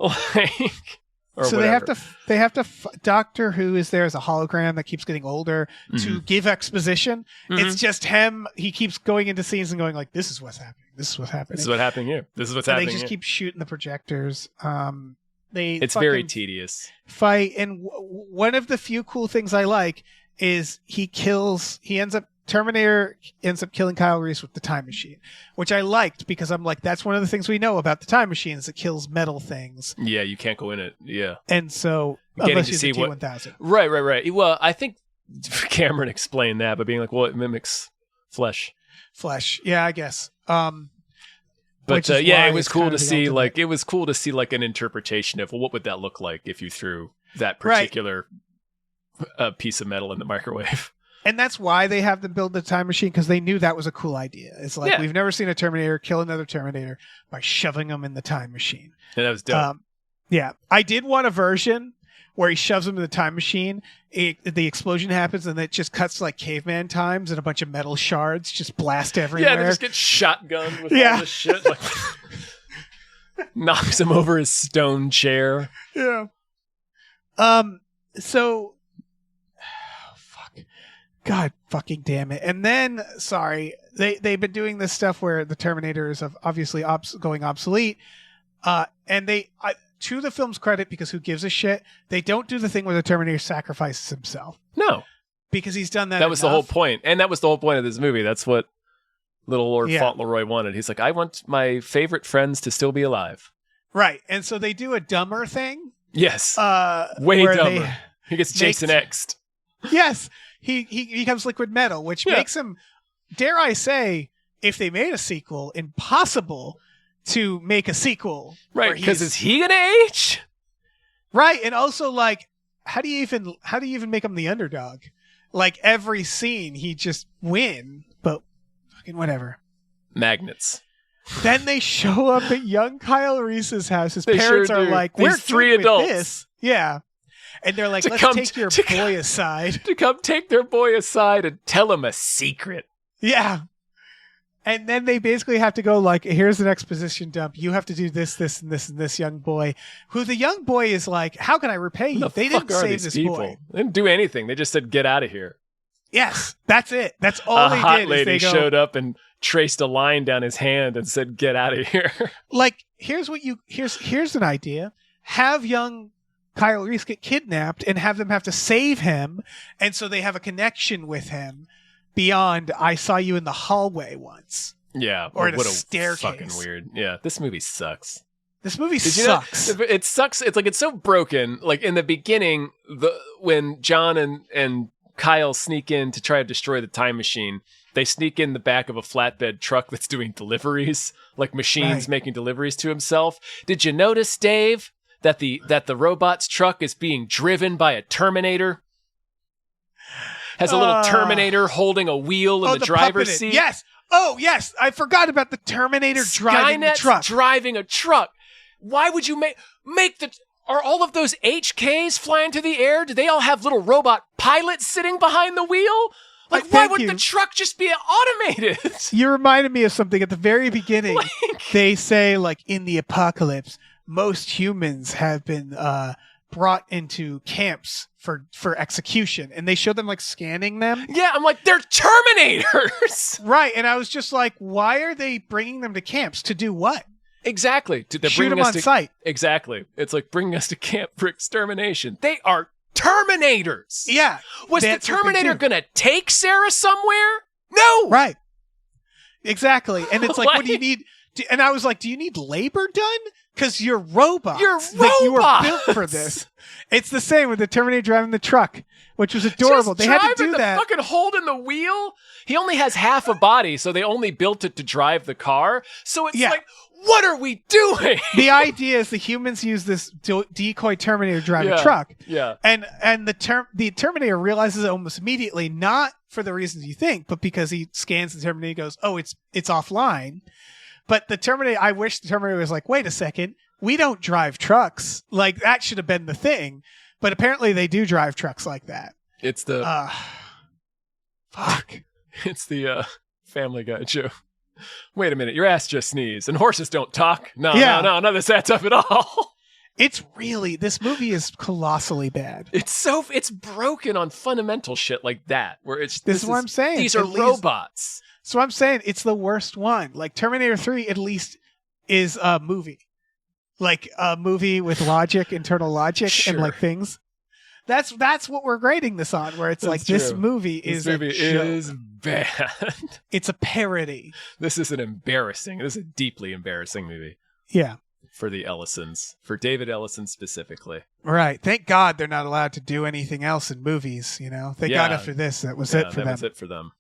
So whatever. they have to Doctor Who is there as a hologram that keeps getting older to give exposition. It's just him. He keeps going into scenes and going like, this is what's happening. This is what's happening. This is what's happening here. This is what's happening. They just keep shooting the projectors. It's very tedious. Fight, and one of the few cool things I like is Terminator ends up killing Kyle Reese with the time machine, which I liked because I'm like, that's one of the things we know about the time machine is it kills metal things. Yeah, you can't go in it. Yeah. And so, unless you see what T-1000. Right. Well, I think Cameron explained that by being like, well, it mimics flesh. Yeah, I guess. But it was cool to see like an interpretation of, well, what would that look like if you threw that particular piece of metal in the microwave? And that's why they have them build the time machine, because they knew that was a cool idea. It's like, we've never seen a Terminator kill another Terminator by shoving them in the time machine. And that was dope. I did want a version where he shoves them in the time machine. The explosion happens, and it just cuts to like caveman times, and a bunch of metal shards just blast everywhere. Yeah, they just get shotgunned with all this shit. Like, knocks him over his stone chair. Yeah. So... God fucking damn it. And then, they've been doing this stuff where the Terminator is obviously going obsolete. And to the film's credit, because who gives a shit, they don't do the thing where the Terminator sacrifices himself. No. Because he's done that That was the whole point. And that was the whole point of this movie. That's what little Lord Fauntleroy wanted. He's like, I want my favorite friends to still be alive. Right. And so they do a dumber thing. Yes. Way dumber. He gets Jason X'd. Yes. He becomes liquid metal, which makes him, dare I say, if they made a sequel, impossible to make a sequel. Right, because is he gonna age? Right, and also like, how do you even make him the underdog? Like every scene he just win, but fucking whatever. Magnets. Then they show up at young Kyle Reese's house. His parents are like, we're three adults. This. Yeah. And they're like, let's take your boy aside. To come take their boy aside and tell him a secret. Yeah. And then they basically have to go like, here's an exposition dump. You have to do this, this, and this, and this young boy. Who the young boy is like, how can I repay you? They didn't save this boy. They didn't do anything. They just said, get out of here. Yes, that's it. That's all they did. A hot lady showed up and traced a line down his hand and said, get out of here. Like, here's an idea. Have young Kyle Reese get kidnapped and have them have to save him, and so they have a connection with him beyond I saw you in the hallway once. Yeah. Or in a staircase. Fucking weird. Yeah, this movie sucks. This movie sucks. It sucks. It's like it's so broken. Like in the beginning, when John and Kyle sneak in to try to destroy the time machine, they sneak in the back of a flatbed truck that's doing deliveries, like machines making deliveries to himself. Did you notice, Dave, that the robot's truck is being driven by a Terminator? Has a little Terminator holding a wheel in the driver's puppeted. seat. Yes. Oh, yes. I forgot about the Terminator driving the truck. Driving a truck. Why would you make the... Are all of those HKs flying through the air? Do they all have little robot pilots sitting behind the wheel? Like, why wouldn't the truck just be automated? You reminded me of something at the very beginning. They say, like, in the apocalypse, most humans have been brought into camps for execution. And they show them, like, scanning them. Yeah, I'm like, they're Terminators! Right, and I was just like, why are they bringing them to camps? To do what? Exactly. Shoot them on sight. Exactly. It's like bringing us to camp for extermination. They are Terminators. Yeah. Was the Terminator going to take Sarah somewhere? No. Right. Exactly. And it's like, what do you need? And I was like, do you need labor done? Because you're robots. You're robots. Like, you were built for this. It's the same with the Terminator driving the truck, which was adorable. They had to do that. Fucking holding the wheel. He only has half a body, so they only built it to drive the car. So it's like, what are we doing? The idea is the humans use this decoy Terminator driving truck. Yeah. And the Terminator realizes it almost immediately, not for the reasons you think, but because he scans the Terminator and goes, oh, it's offline. But the Terminator, I wish the Terminator was like, wait a second, we don't drive trucks. Like, that should have been the thing. But apparently they do drive trucks like that. It's the... fuck. It's the Family Guy joke. Wait a minute, your ass just sneezed, and horses don't talk. No, none of this adds up at all. It's really, this movie is colossally bad. It's broken on fundamental shit like that, where this is what I'm saying. These are robots. So I'm saying it's the worst one. Like, Terminator 3 at least is a movie. Like a movie with logic, internal logic, and like things. That's what we're grading this on, where it's like, this movie is bad. It's a parody. This is a deeply embarrassing movie. Yeah. For the Ellisons. For David Ellison specifically. Right. Thank God they're not allowed to do anything else in movies, you know? Thank God after this, that was it for them. That was it for them.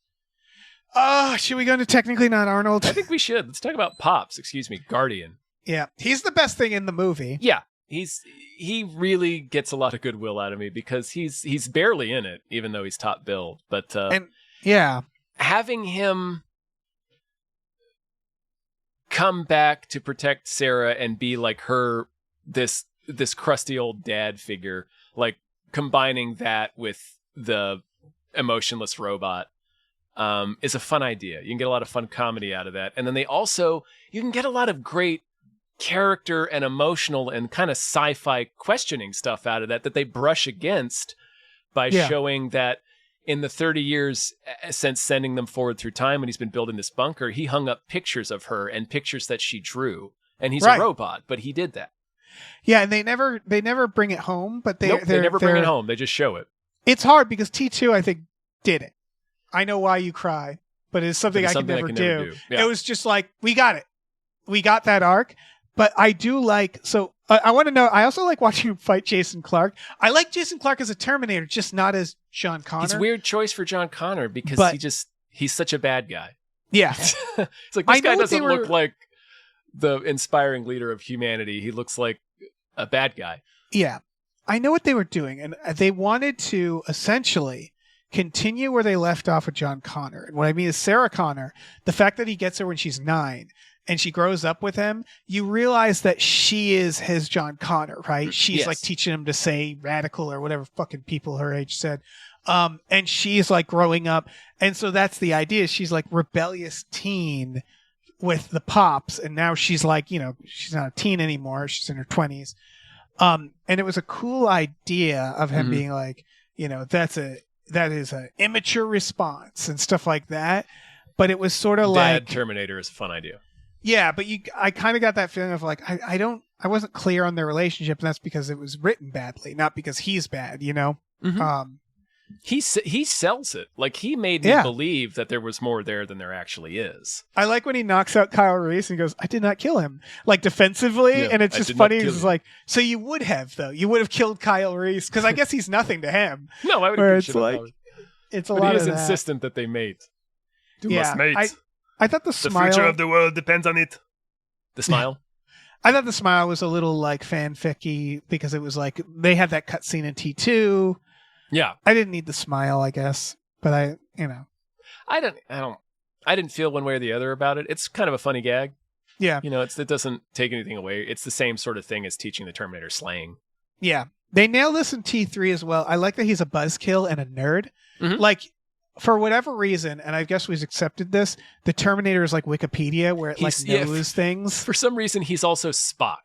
Should we go into Technically Not Arnold? I think we should. Let's talk about Pops. Guardian. Yeah. He's the best thing in the movie. Yeah. He really gets a lot of goodwill out of me because he's barely in it, even though he's top billed. But having him come back to protect Sarah and be like this crusty old dad figure, like combining that with the emotionless robot, is a fun idea. You can get a lot of fun comedy out of that, and then you can get a lot of great character and emotional and kind of sci-fi questioning stuff out of that they brush against by showing that in the 30 years since sending them forward through time when he's been building this bunker, he hung up pictures of her and pictures that she drew. And he's a robot, but he did that. Yeah, and they never bring it home, but they never bring it home. They just show it. It's hard because T2, I think, did it. I Know Why You Cry, but it's something I can never do. Yeah. It was just like, we got it. We got that arc. But I do like, I want to know, I also like watching him fight Jason Clarke. I like Jason Clarke as a Terminator, just not as John Connor. It's a weird choice for John Connor because he's such a bad guy. Yeah. It's like, this guy doesn't look like the inspiring leader of humanity. He looks like a bad guy. Yeah. I know what they were doing, and they wanted to essentially continue where they left off with John Connor. And what I mean is Sarah Connor, the fact that he gets her when she's 9 and she grows up with him, you realize that she is his John Connor, right? She's like teaching him to say radical or whatever fucking people her age said. And she's like growing up. And so that's the idea. She's like rebellious teen with the Pops. And now she's like, she's not a teen anymore. She's in her 20s. And it was a cool idea of him being like, that is an immature response and stuff like that. But it was sort of like Terminator is a fun idea. Yeah, but I kind of got that feeling of like, I wasn't clear on their relationship, and that's because it was written badly, not because he's bad, Mm-hmm. He sells it. Like, he made me believe that there was more there than there actually is. I like when he knocks out Kyle Reese and goes, I did not kill him. Like, defensively, and it's just funny. He's like, so you would have, though. You would have killed Kyle Reese, because I guess he's nothing to him. No, I would have shit like, it's a lot of that. But he is insistent that they mate. You must mate. I thought the smile... The future of the world depends on it. The smile? I thought the smile was a little like fanficky because it was like they had that cutscene in T2. Yeah. I didn't need the smile, I guess. but I didn't feel one way or the other about it. It's kind of a funny gag. Yeah. It doesn't take anything away. It's the same sort of thing as teaching the Terminator slang. Yeah. They nail this in T3 as well. I like that he's a buzzkill and a nerd. Mm-hmm. Like, for whatever reason, and I guess we've accepted this, the Terminator is like Wikipedia, where it knows things. For some reason, he's also Spock.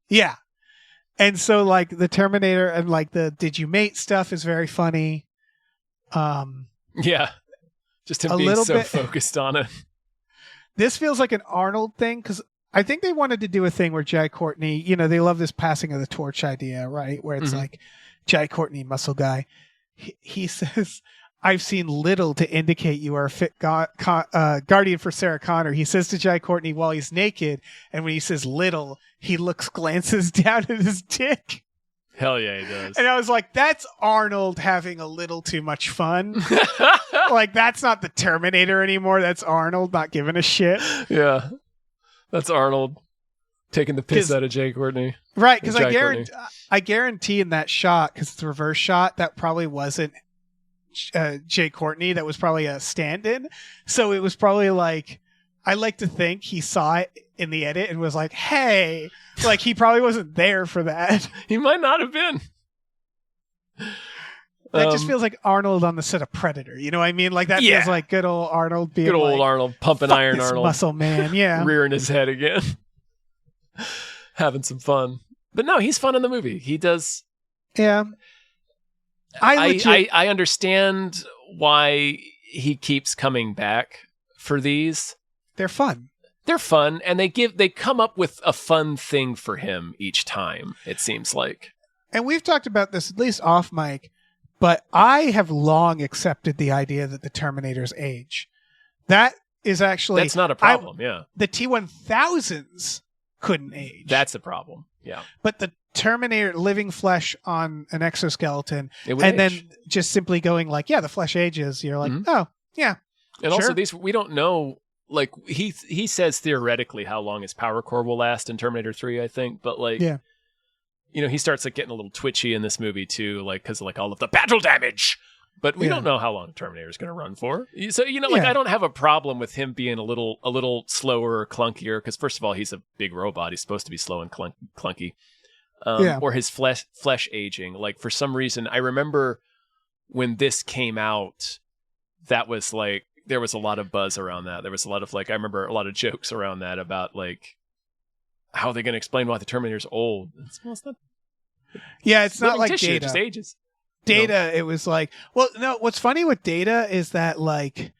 Yeah. And so, like, the Terminator and, like, the did you mate stuff is very funny. Yeah. Just him being so focused on it. This feels like an Arnold thing, because I think they wanted to do a thing where Jai Courtney, they love this passing of the torch idea, right? Where it's like, Jai Courtney, muscle guy. He says, I've seen little to indicate you are a fit guardian for Sarah Connor. He says to Jai Courtney while he's naked, and when he says little, he glances down at his dick. Hell yeah, he does. And I was like, that's Arnold having a little too much fun. Like, that's not the Terminator anymore. That's Arnold not giving a shit. Yeah. That's Arnold taking the piss out of Jai Courtney. Right, because I guarantee in that shot, because it's a reverse shot, that probably wasn't Jai Courtney. That was probably a stand-in. So it was probably like, I like to think he saw it in the edit and was like, hey, like he probably wasn't there for that. He might not have been. That just feels like Arnold on the set of Predator. You know what I mean? Like that feels like good old Arnold being Arnold, pumping iron Arnold. Muscle man, yeah. Rearing his head again. Having some fun. But no, he's fun in the movie. He does. Yeah. I understand why he keeps coming back for these. They're fun. They're fun, and they come up with a fun thing for him each time, it seems like. And we've talked about this at least off mic, but I have long accepted the idea that the Terminators age. That is actually... That's not a problem, yeah. The T-1000s couldn't age. That's a problem, yeah. But the Terminator living flesh on an exoskeleton, and age. Then just simply going like, yeah, the flesh ages. You're like, oh, yeah. And also, we don't know... Like, he says theoretically how long his power core will last in Terminator 3, I think. But, like, he starts, like, getting a little twitchy in this movie, too, like, because of, like, all of the battle damage. But we don't know how long Terminator is going to run for. So, I don't have a problem with him being a little slower or clunkier. Because, first of all, he's a big robot. He's supposed to be slow and clunky. Or his flesh aging. Like, for some reason, I remember when this came out, that was, like, there was a lot of buzz around that. There was a lot of, like, I remember a lot of jokes around that about, like, how are they going to explain why the Terminator's old? It's not. Yeah, it's not like tissue, Data. It just ages. Data, it was like, well, no, what's funny with Data is that, like,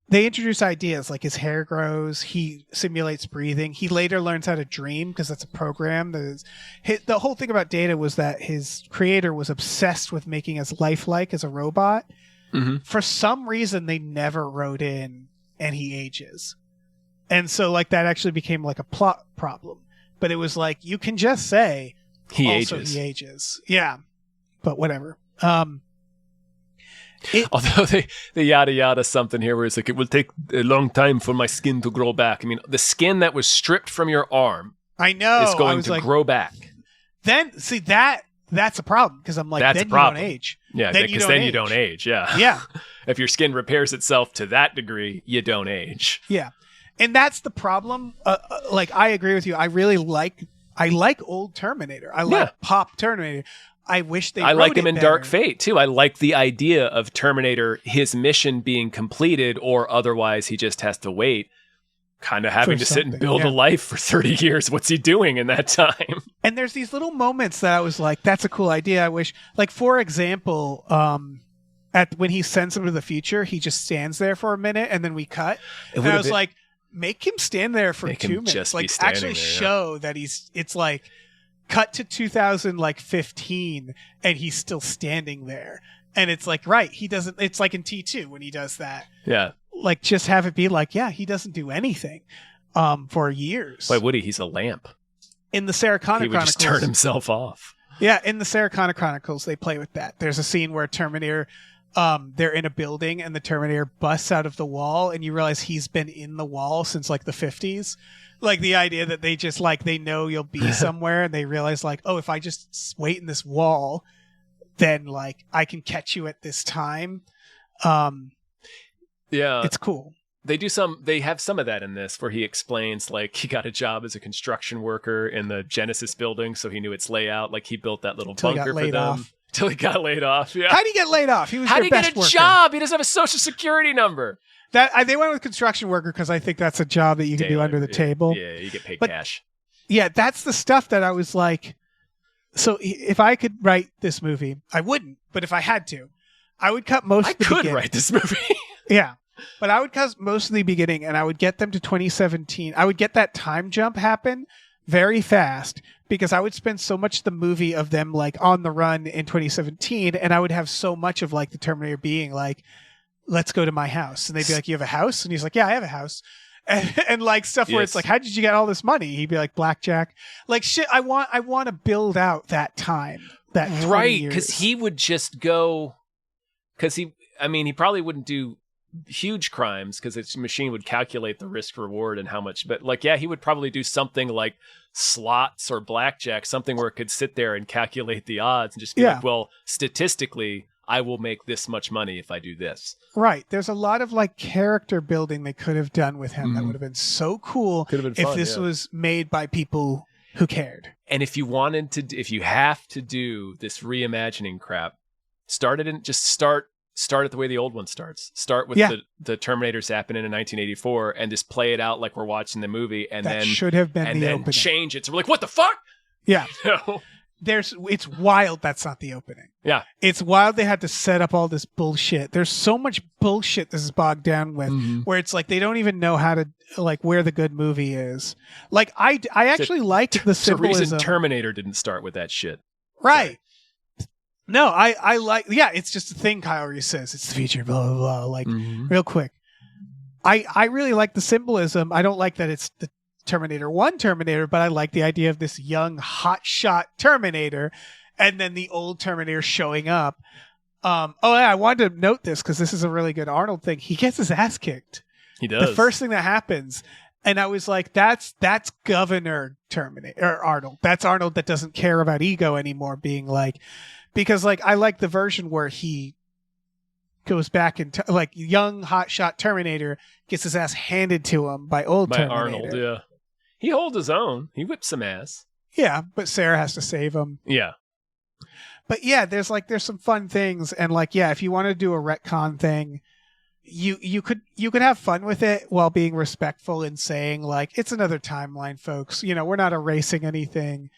they introduce ideas, like his hair grows, he simulates breathing, he later learns how to dream because that's a program. The whole thing about Data was that his creator was obsessed with making us lifelike as a robot. Mm-hmm. For some reason, they never wrote in, and he ages. And so, like, that actually became, like, a plot problem. But it was like, you can just say, he ages. Yeah. But whatever. Although the yada yada something here where it's like, it will take a long time for my skin to grow back. I mean, the skin that was stripped from your arm is going to grow back. Then, see, that's a problem, because I'm like, then you don't age. Yeah, because then you don't age. Yeah. Yeah. If your skin repairs itself to that degree, you don't age. Yeah. And that's the problem. Like, I agree with you. I like old Terminator. I like Pop Terminator. I wish they I like him in better. Dark Fate, too. I like the idea of Terminator, his mission being completed, or otherwise he just has to wait. Kind of having to sit and build a life for 30 years. What's he doing in that time? And there's these little moments that I was like, that's a cool idea. I wish, like, for example, when he sends him to the future, he just stands there for a minute and then we cut. And I was like, make him stand there for 2 minutes. Like, actually show that it's like, cut to 2015 and he's still standing there. And it's like, right, he doesn't, it's like in T2 when he does that. Yeah. Like, just have it be like, yeah, he doesn't do anything for years. Why would he? He's a lamp. In the Sarah Connor Chronicles, he would just turn himself off. Yeah, in the Sarah Connor Chronicles, they play with that. There's a scene where Terminator, they're in a building and the Terminator busts out of the wall, and you realize he's been in the wall since, like, the 50s. Like, the idea that they just, like, they know you'll be somewhere, and they realize, like, oh, if I just wait in this wall, then, like, I can catch you at this time. Yeah. It's cool. They have some of that in this where he explains like he got a job as a construction worker in the Genisys building, so he knew its layout. Like he built that little bunker for them until he got laid off. Yeah. How'd he get laid off? He was How'd their he best get a worker. job? He doesn't have a social security number. They went with construction worker because I think that's a job that you can do under the table. Yeah, you get paid But cash. Yeah, that's the stuff that I was like, so if I could write this movie, I wouldn't, but if I had to, I would cut most of the beginning. Write this movie. Yeah. But I would cut most of the beginning and I would get them to 2017. I would get that time jump happen very fast because I would spend so much of the movie of them like on the run in 2017 and I would have so much of like the Terminator being like, let's go to my house. And they'd be like, you have a house? And he's like, yeah, I have a house. And like stuff where it's like, how did you get all this money? He'd be like, blackjack. Like shit, I want to build out that time. That right, because he would just go, because he probably wouldn't do huge crimes because its machine would calculate the risk reward and how much, but like, yeah, he would probably do something like slots or blackjack, something where it could sit there and calculate the odds and just be like, well, statistically, I will make this much money if I do this. Right. There's a lot of like character building they could have done with him that would have been so cool if this was made by people who cared. And if you have to do this reimagining crap, start it the way the old one starts. Start with the Terminator zapping in 1984 and just play it out like we're watching the movie, and that then should have been and the then opening. Change it. So we're like, what the fuck? Yeah. No. It's wild that's not the opening. Yeah. It's wild they had to set up all this bullshit. There's so much bullshit this is bogged down with where it's like they don't even know how to like where the good movie is. Like I actually liked the symbolism. It's the reason Terminator didn't start with that shit. Right. Sorry. No, I like it's just a thing Kyle Reese says. It's the future, blah blah blah. Like real quick. I really like the symbolism. I don't like that it's the Terminator 1 Terminator, but I like the idea of this young hotshot Terminator and then the old Terminator showing up. I wanted to note this because this is a really good Arnold thing. He gets his ass kicked. He does. The first thing that happens, and I was like, that's Governor Terminator or Arnold. That's Arnold that doesn't care about ego anymore, being like, because like I like the version where he goes back and like young hotshot Terminator gets his ass handed to him by Terminator. Arnold. Yeah. He holds his own. He whips some ass. Yeah, but Sarah has to save him. Yeah. But yeah, there's some fun things, and like if you want to do a retcon thing, you could have fun with it while being respectful and saying like it's another timeline, folks. You know, we're not erasing anything.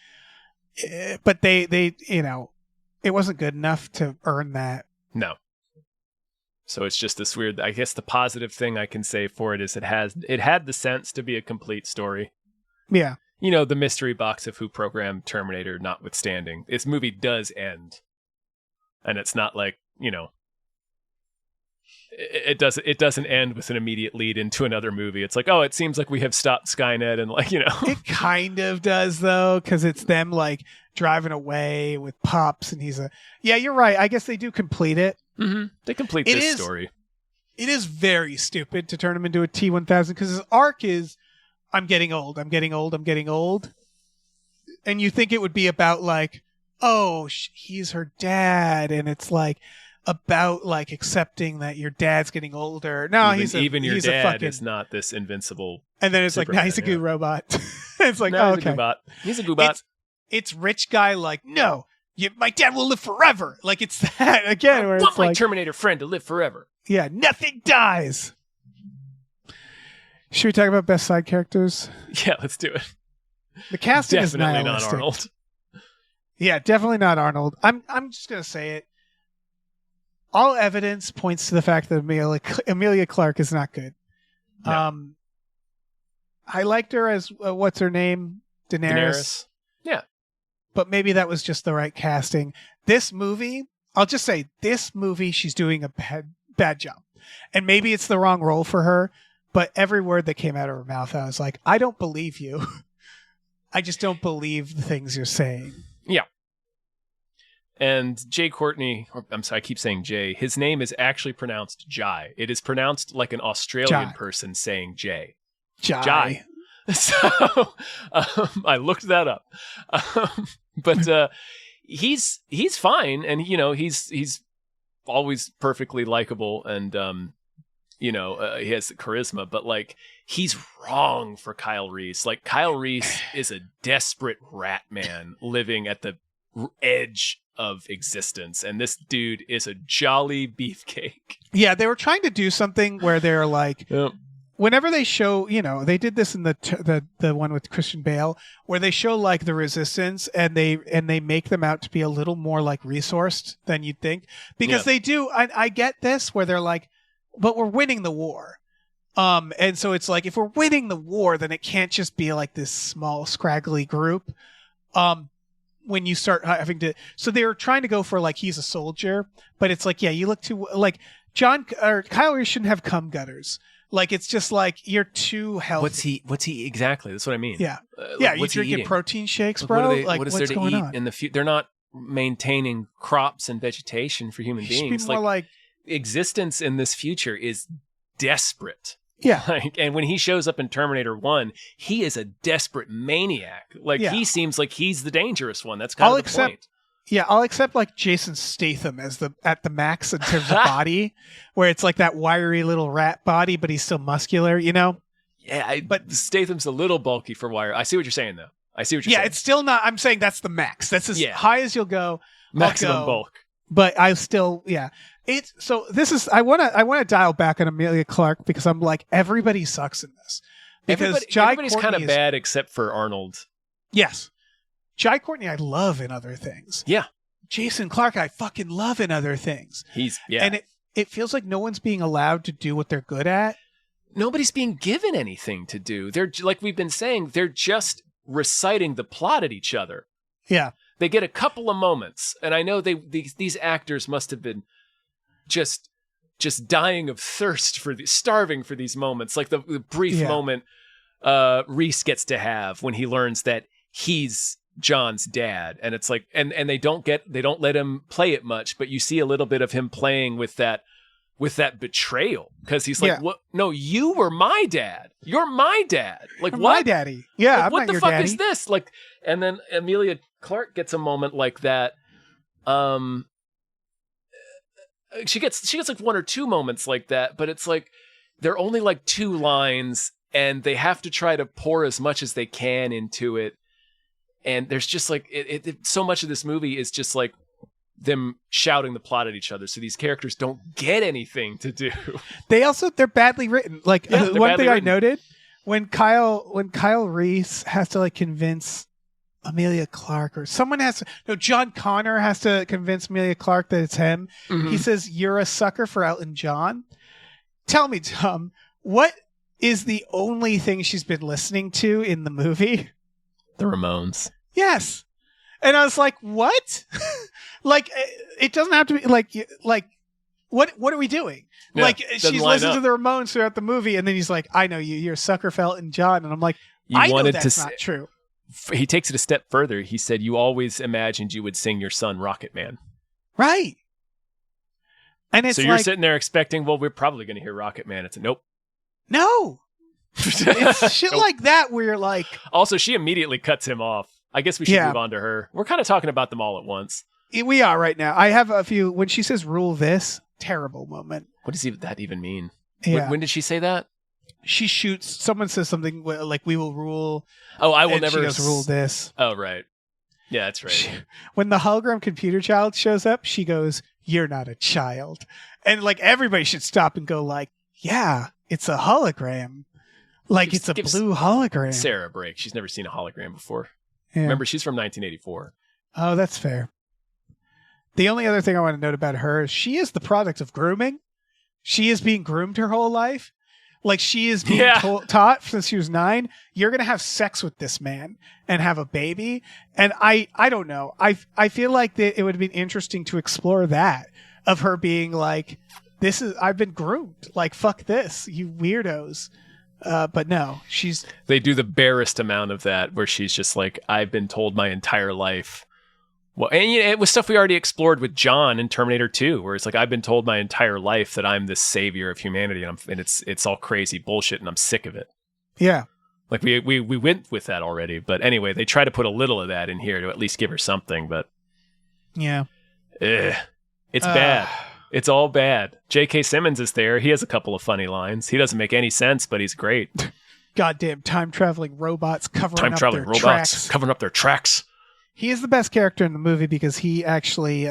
But they it wasn't good enough to earn that. No. So it's just this weird. I guess the positive thing I can say for it is it had the sense to be a complete story. Yeah. You know, the mystery box of who programmed Terminator notwithstanding, this movie does end. And it's not like, it doesn't end with an immediate lead into another movie. It's like, oh, it seems like we have stopped Skynet and like, It kind of does though, because it's them like driving away with Pops and yeah, you're right. I guess they do complete it. Mm-hmm. They complete this story. It is very stupid to turn him into a T-1000 because his arc is, I'm getting old, I'm getting old, I'm getting old. And you think it would be about like, oh, he's her dad. And it's like about like accepting that your dad's getting older. No, even your dad is not this invincible. And then it's Superman, like, no, he's a good robot. It's like, no, okay. He's a goobot. It's rich guy like, no, my dad will live forever. Like it's that again. Where I want it's my like, Terminator friend to live forever. Yeah, nothing dies. Should we talk about best side characters? Yeah, let's do it. The casting is definitely not Arnold. Yeah, definitely not Arnold. I'm just gonna say it. All evidence points to the fact that Emilia Clarke is not good. No. I liked her as what's her name, Daenerys. Yeah, but maybe that was just the right casting. This movie, I'll just say, she's doing a bad job, and maybe it's the wrong role for her. But every word that came out of her mouth, I was like, I don't believe you. I just don't believe the things you're saying. Yeah. And Jai Courtney, I'm sorry, I keep saying Jay. His name is actually pronounced Jai. It is pronounced like an Australian person saying Jay. Jai. So I looked that up. But he's fine, and he's always perfectly likable and he has charisma, but like he's wrong for Kyle Reese. Like Kyle Reese is a desperate rat man living at the edge of existence, and this dude is a jolly beefcake. Yeah, they were trying to do something where they're like, whenever they show, they did this in the one with Christian Bale, where they show like the resistance and they make them out to be a little more like resourced than you'd think, because they do. I get this where they're like, but we're winning the war. And so it's like, if we're winning the war, then it can't just be like this small, scraggly group. When you start having to, so they were trying to go for like, he's a soldier, but it's like, yeah, you look too, like Kyle Reese shouldn't have cum gutters. Like, it's just like, you're too healthy. What's he exactly? That's what I mean. Yeah. You drinking protein shakes, bro? What is there to eat in the future? They're not maintaining crops and vegetation for human beings. More like existence in this future is desperate. Yeah. And when he shows up in Terminator 1, he is a desperate maniac. He seems like he's the dangerous one. That's kind of the point. Yeah, I'll accept like Jason Statham as at the max in terms of body, where it's like that wiry little rat body, but he's still muscular, Yeah, but Statham's a little bulky for wire. I see what you're saying, though. Yeah, it's still not. I'm saying that's the max. That's as high as you'll go. Maximum bulk. But I still, this is. I want to dial back on Emilia Clarke, because I'm like, everybody sucks in this. Because everybody's kind of bad except for Arnold. Yes. Jai Courtney I love in other things. Yeah. Jason Clarke I fucking love in other things. And it feels like no one's being allowed to do what they're good at. Nobody's being given anything to do. They're, like we've been saying, they're just reciting the plot at each other. Yeah. They get a couple of moments, and I know these actors must have been just dying of thirst starving for these moments, like the brief moment Reese gets to have when he learns that he's John's dad, and it's like, and they don't let him play it much, but you see a little bit of him playing with that betrayal, because he's like, what? No, you were my dad. You're my dad. Like, I'm what? My daddy. Yeah. Like, I'm what not the your fuck daddy. is this? Like, and then Emilia Clarke gets a moment like that. She gets like one or two moments like that, but it's like they're only like 2 lines, and they have to try to pour as much as they can into it. And there's just like so much of this movie is just like them shouting the plot at each other, so these characters don't get anything to do. They're badly written. Like, one thing I noted, when Kyle Reese has to like convince Emilia Clarke, or someone John Connor has to convince Emilia Clarke that it's him. Mm-hmm. He says, "You're a sucker for Elton John." Tell me, Tom, what is the only thing she's been listening to in the movie? The Ramones. Yes. And I was like, what? Like, it doesn't have to be like, what are we doing? Yeah, like, she's listened to the Ramones throughout the movie, and then he's like, I know you're a sucker for Elton John. And I'm like, I know that's not true. He takes it a step further. He said, you always imagined you would sing your son Rocket Man. Right. And it's so you're sitting there expecting, well, we're probably going to hear Rocket Man. It's a nope. No. It's shit like that where you're like... Also, she immediately cuts him off. I guess we should move on to her. We're kind of talking about them all at once. We are right now. I have a few... When she says rule this, terrible moment. What does that even mean? Yeah. When did she say that? She shoots... Someone says something like, we will rule... Oh, I will never... She goes, rule this. Oh, right. Yeah, that's right. When the hologram computer child shows up, she goes, you're not a child. And like everybody should stop and go like, yeah, it's a hologram. Like, it's a blue hologram. Sarah a break. She's never seen a hologram before. Yeah. Remember, she's from 1984. Oh, that's fair. The only other thing I want to note about her is she is the product of grooming. She is being groomed her whole life. Like, she is being taught since she was 9, you're going to have sex with this man and have a baby. And I don't know. I feel like it would have been interesting to explore that, of her being like, I've been groomed. Like, fuck this, you weirdos. But no, they do the barest amount of that where she's just like, I've been told my entire life. Well, and it was stuff we already explored with John in Terminator 2, where it's like, I've been told my entire life that I'm the savior of humanity, and it's all crazy bullshit, and I'm sick of it. Yeah. Like we went with that already, but anyway, they try to put a little of that in here to at least give her something, but yeah. It's bad. It's all bad. J.K. Simmons is there. He has a couple of funny lines. He doesn't make any sense, but he's great. Goddamn time-traveling robots covering up their tracks. He is the best character in the movie because he actually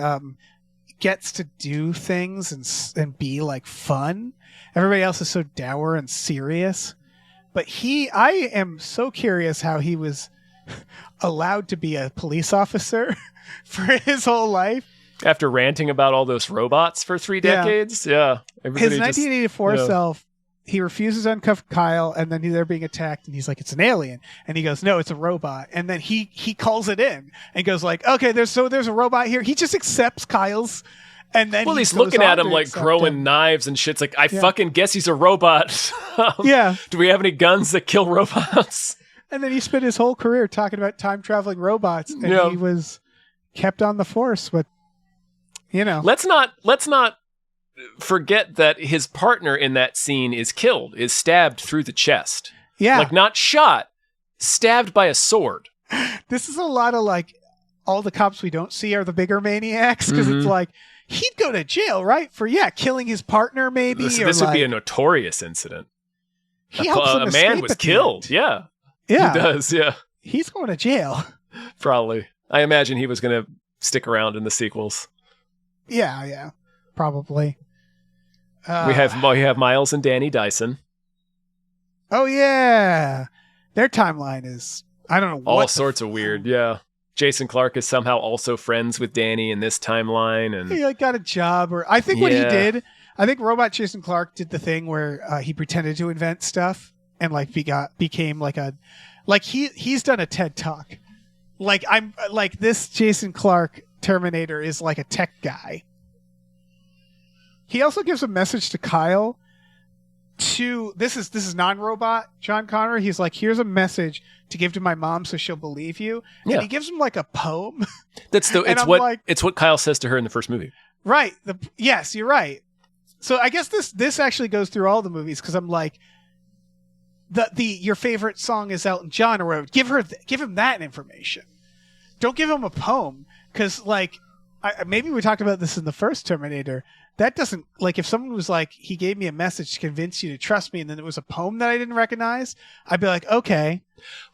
gets to do things and be like fun. Everybody else is so dour and serious. But I am so curious how he was allowed to be a police officer for his whole life. After ranting about all those robots for 3 decades? Yeah. His 1984 self, he refuses to uncuff Kyle, and then they're being attacked, and he's like, it's an alien. And he goes, no, it's a robot. And then he calls it in and goes like, okay, there's a robot here. He just accepts Kyle's. And then he's looking at him like growing knives and shit. It's like, I fucking guess he's a robot. Do we have any guns that kill robots? And then he spent his whole career talking about time-traveling robots, and he was kept on the force with, Let's not forget that his partner in that scene is stabbed through the chest. Yeah. Like, not shot, stabbed by a sword. This is a lot of, like, all the cops we don't see are the bigger maniacs, because it's like, he'd go to jail, right? For, killing his partner, maybe. This would be a notorious incident. He helps him escape. A man was killed, Yeah. He does, yeah. He's going to jail. Probably. I imagine he was going to stick around in the sequels. Yeah, probably. We have Miles and Danny Dyson. Oh yeah, their timeline is I don't know what all sorts of weird. Yeah, Jason Clarke is somehow also friends with Danny in this timeline, and he got a job. Or I think what he did, I think Robot Jason Clarke did the thing where he pretended to invent stuff and like became like he's done a TED Talk. Like I'm like this Jason Clarke Terminator is like a tech guy. He also gives a message to Kyle this is non-robot John Connor. He's like, here's a message to give to my mom so she'll believe you. And he gives him like a poem. It's what Kyle says to her in the first movie. Right. Yes, you're right. So I guess this actually goes through all the movies because I'm like, your favorite song is Elton John or whatever. Give him that information. Don't give him a poem. Because, like, maybe we talked about this in the first Terminator. That doesn't, like, if someone was like, he gave me a message to convince you to trust me, and then it was a poem that I didn't recognize, I'd be like, okay.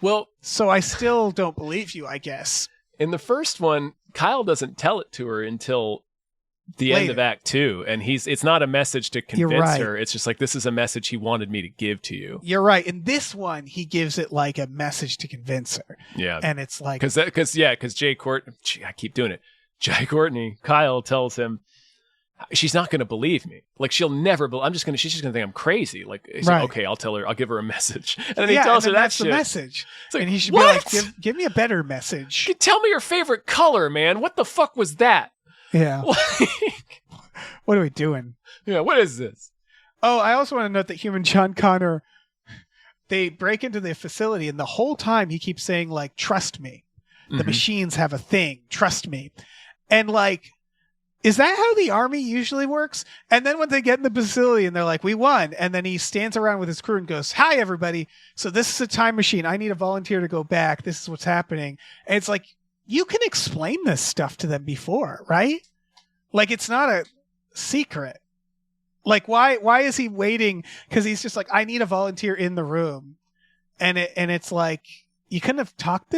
Well, so I still don't believe you, I guess. In the first one, Kyle doesn't tell it to her until the end of Act 2, and it's not a message to convince her. It's just like, this is a message he wanted me to give to you. You're right. In this one, he gives it like a message to convince her. Yeah. And it's like... Because Jay Courtney... I keep doing it. Jay Courtney, Kyle tells him, she's not going to believe me. Like, she'll never believe... She's just going to think I'm crazy. Like, he's like, okay, I'll tell her. I'll give her a message. And then he tells her that shit. The message. Like, and he should what? be like, give me a better message. Tell me your favorite color, man. What the fuck was that? Yeah. What are we doing? Yeah, what is this? Oh, I also want to note that human John Connor, they break into the facility, and the whole time he keeps saying, like, trust me. The machines have a thing. Trust me. And, like, is that how the army usually works? And then when they get in the facility and they're like, we won. And then he stands around with his crew and goes, hi, everybody. So this is a time machine. I need a volunteer to go back. This is what's happening. And it's like, you can explain this stuff to them before, right? Like, it's not a secret. Like, why is he waiting? Because he's just like, I need a volunteer in the room. And it's like, you couldn't have talked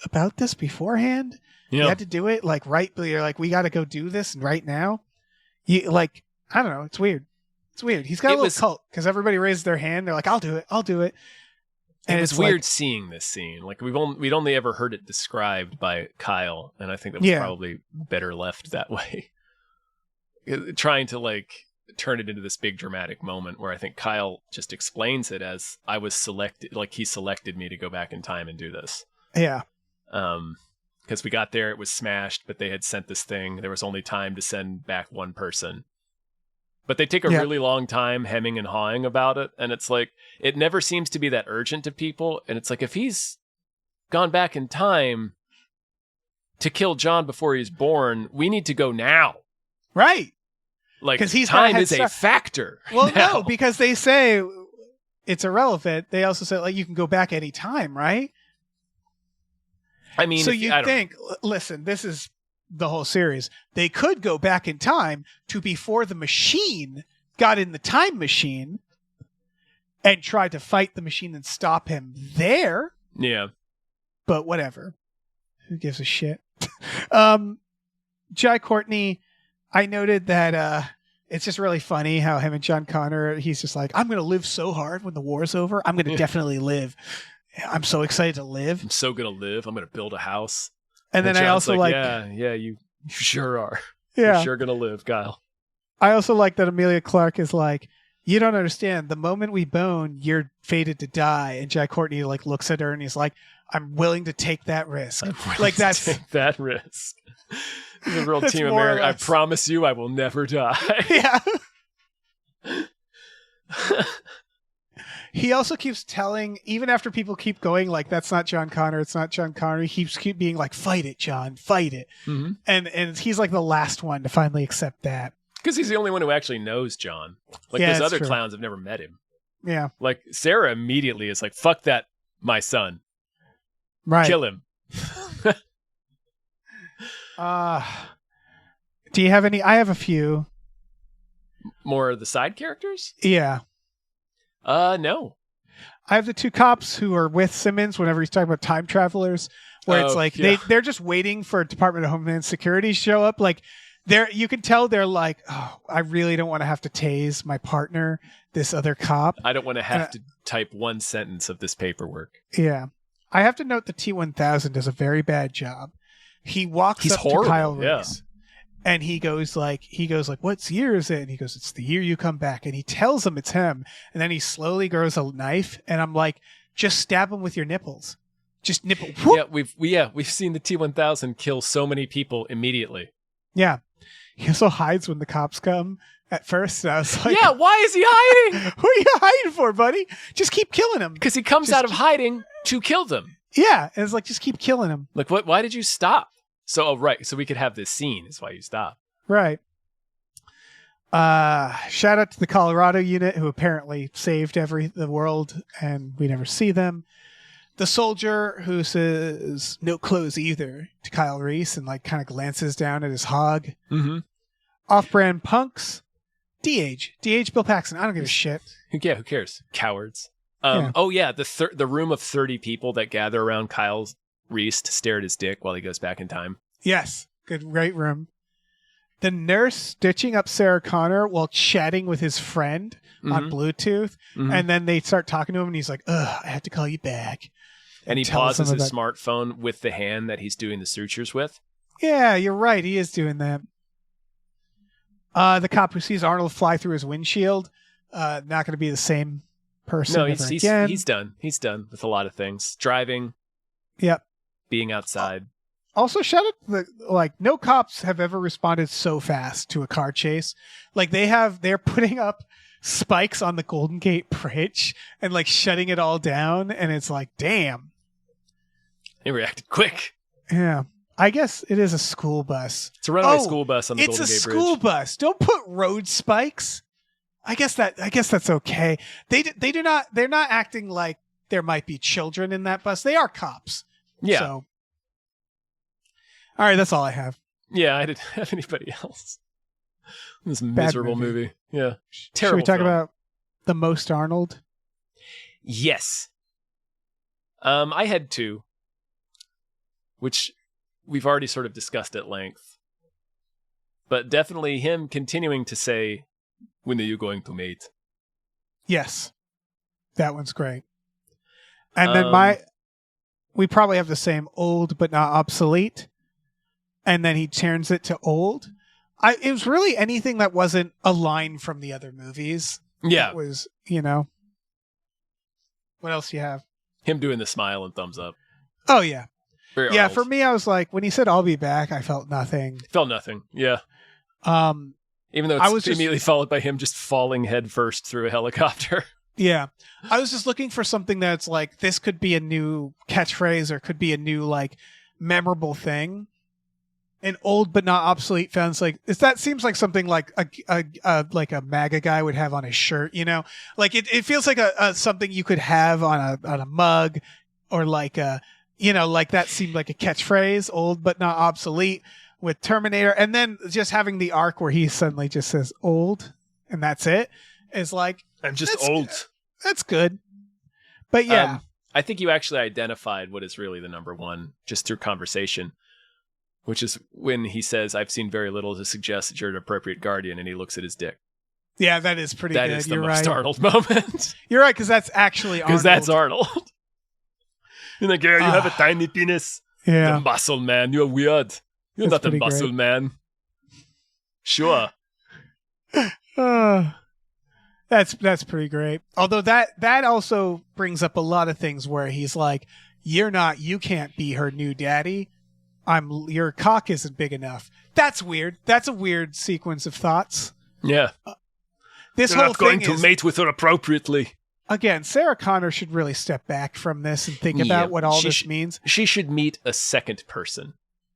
about this beforehand? You had to do it like right, but you're like, we got to go do this right now. You like, I don't know. It's weird. He's got a little cult because everybody raised their hand. They're like, I'll do it. And it's weird seeing this scene. Like we'd only ever heard it described by Kyle, and I think that was probably better left that way. Trying to like turn it into this big dramatic moment where I think Kyle just explains it as I was selected, like he selected me to go back in time and do this. Yeah. Because we got there, it was smashed, but they had sent this thing. There was only time to send back one person. But they take a really long time hemming and hawing about it. And it's like, it never seems to be that urgent to people. And it's like, if he's gone back in time to kill John before he's born, we need to go now. Right. Like, time is a factor. Well, no, because they say it's irrelevant. They also say, like, you can go back any time, right? I mean, so you think, listen, this is the whole series. They could go back in time to before the machine got in the time machine and try to fight the machine and stop him there. Yeah. But whatever. Who gives a shit? Jai Courtney, I noted that it's just really funny how him and John Connor, he's just like, I'm going to live so hard when the war's over. I'm going to definitely live. I'm so excited to live. I'm so going to live. I'm going to build a house. And then I also like... Yeah, you sure are. Yeah. You're sure going to live, Kyle. I also like that Emilia Clarke is like, you don't understand. The moment we bone, you're fated to die. And Jai Courtney like looks at her and he's like, I'm willing to take that risk. Like that's take that risk. This is a real That's Team more or America. I less. promise you, I will never die. yeah. He also keeps telling, even after people keep going, like, that's not John Connor, it's not John Connor, he keeps being like, fight it, John, fight it. Mm-hmm. And he's like the last one to finally accept that. Because he's the only one who actually knows John. Like, Yeah, those that's other true. clowns have never met him. Yeah. Like, Sarah immediately is like, fuck that, my son. Right. Kill him. Do you have any? I have a few. More of the side characters? Yeah. No. I have the two cops who are with Simmons whenever he's talking about time travelers, where it's like yeah. they're just waiting for Department of Homeland Security to show up. Like you can tell they're like, oh, I really don't want to have to tase my partner, this other cop. I don't want to have to type one sentence of this paperwork. Yeah. I have to note the T-1000 does a very bad job. He walks He's up horrible, to Kyle yeah. Reese and he goes like, what's year is it? And he goes, it's the year you come back. And he tells him it's him. And then he slowly grows a knife. And I'm like, just stab him with your nipples. Just nipple. Whoop. Yeah, we've seen the T-1000 kill so many people immediately. Yeah. He also hides when the cops come at first. And I was like, Yeah, why is he hiding? who are you hiding for, buddy? Just keep killing him. Because he comes out of hiding to kill them. Yeah. And it's like, just keep killing him. Like, what? Why did you stop? So, right. So we could have this scene is why you stop. Right. Shout out to the Colorado unit who apparently saved the world and we never see them. The soldier who says no clothes either to Kyle Reese and like kind of glances down at his hog. Mm-hmm. Off-brand punks. DH Bill Paxton. I don't give a shit. Who cares? Cowards. Yeah. Oh yeah, the room of 30 people that gather around Kyle Reese to stare at his dick while he goes back in time. Yes. Great room. The nurse stitching up Sarah Connor while chatting with his friend on Bluetooth. Mm-hmm. And then they start talking to him and he's like, ugh, I have to call you back. And he tell pauses some his of smartphone with the hand that he's doing the sutures with. Yeah, you're right. He is doing that. The cop who sees Arnold fly through his windshield, not going to be the same person No, ever again. he's done. He's done with a lot of things. Driving. Yep. Being outside. Also, shout out to no cops have ever responded so fast to a car chase. Like they're putting up spikes on the Golden Gate Bridge and like shutting it all down. And it's like, damn. They reacted quick. Yeah. I guess it is a school bus. It's a runaway school bus on the It's Golden a Gate Bridge. school bus. Don't put road spikes. I guess that's okay. They're not acting like there might be children in that bus. They are cops. Yeah. So. All right, that's all I have. Yeah, I didn't have anybody else. This miserable movie. Yeah. Terrible. Should we talk film. about The Most Arnold? Yes. I had two, which we've already sort of discussed at length. But definitely him continuing to say, when are you going to mate? Yes. That one's great. And then we probably have the same old but not obsolete. And then he turns it to old. It was really anything that wasn't a line from the other movies. Yeah. That was, what else do you have? Him doing the smile and thumbs up. Oh, yeah. Very Yeah, Arnold. for me, I was like, when he said, I'll be back, I felt nothing. Felt nothing. Yeah. Even though it's immediately followed by him just falling headfirst through a helicopter. Yeah. I was just looking for something that's like, this could be a new catchphrase or could be a new, like, memorable thing. And old but not obsolete sounds like that seems like something like a MAGA guy would have on his shirt, like it feels like a something you could have on a mug or like like that seemed like a catchphrase, old but not obsolete. with Terminator, and then just having the arc where he suddenly just says old, and that's it, is like, I'm just old. That's good. But yeah. I think you actually identified what is really the number one just through conversation, which is when he says, I've seen very little to suggest that you're an appropriate guardian, and he looks at his dick. Yeah, that is pretty good. That is the You're most right. Arnold moment. You're right, because that's actually Arnold. Because that's Arnold. You're like, yeah, you have a tiny penis. Yeah. The muscle man. You're weird. You're That's not a pretty muscle great. man. Sure. That's pretty great. Although that also brings up a lot of things where he's like, you can't be her new daddy. Your cock isn't big enough. That's weird. That's a weird sequence of thoughts. Yeah. This You're whole not going thing to mate with her appropriately. Again, Sarah Connor should really step back from this and think about what all this means. She should meet a second person.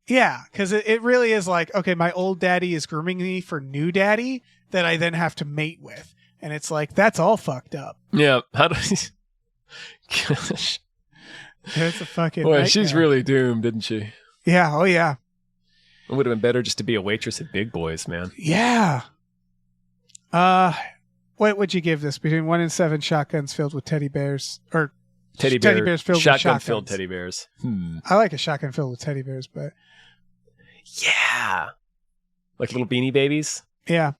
Yeah, because it really is like, okay, my old daddy is grooming me for new daddy that I then have to mate with. And it's like, that's all fucked up. Yeah. How do Gosh. It's a fucking Boy, nightmare. she's really doomed, didn't she? Yeah, oh yeah. It would have been better just to be a waitress at Big Boys, man. Yeah. What would you give this? Between 1 and 7 shotguns filled with teddy bears? Or teddy bears filled with shotgun-filled shotguns. teddy bears. I like a shotgun filled with teddy bears, but... Yeah. Like little beanie babies? Yeah.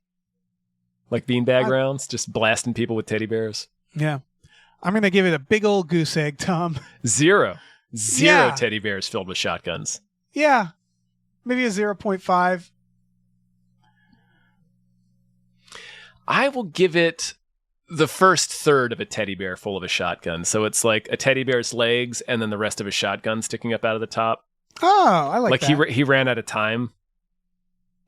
Like beanbag rounds? Just blasting people with teddy bears? Yeah. I'm going to give it a big old goose egg, Tom. Zero Yeah. teddy bears filled with shotguns. Yeah. Maybe a 0.5. I will give it the first third of a teddy bear full of a shotgun. So it's like a teddy bear's legs and then the rest of a shotgun sticking up out of the top. Oh, I like that. He ran out of time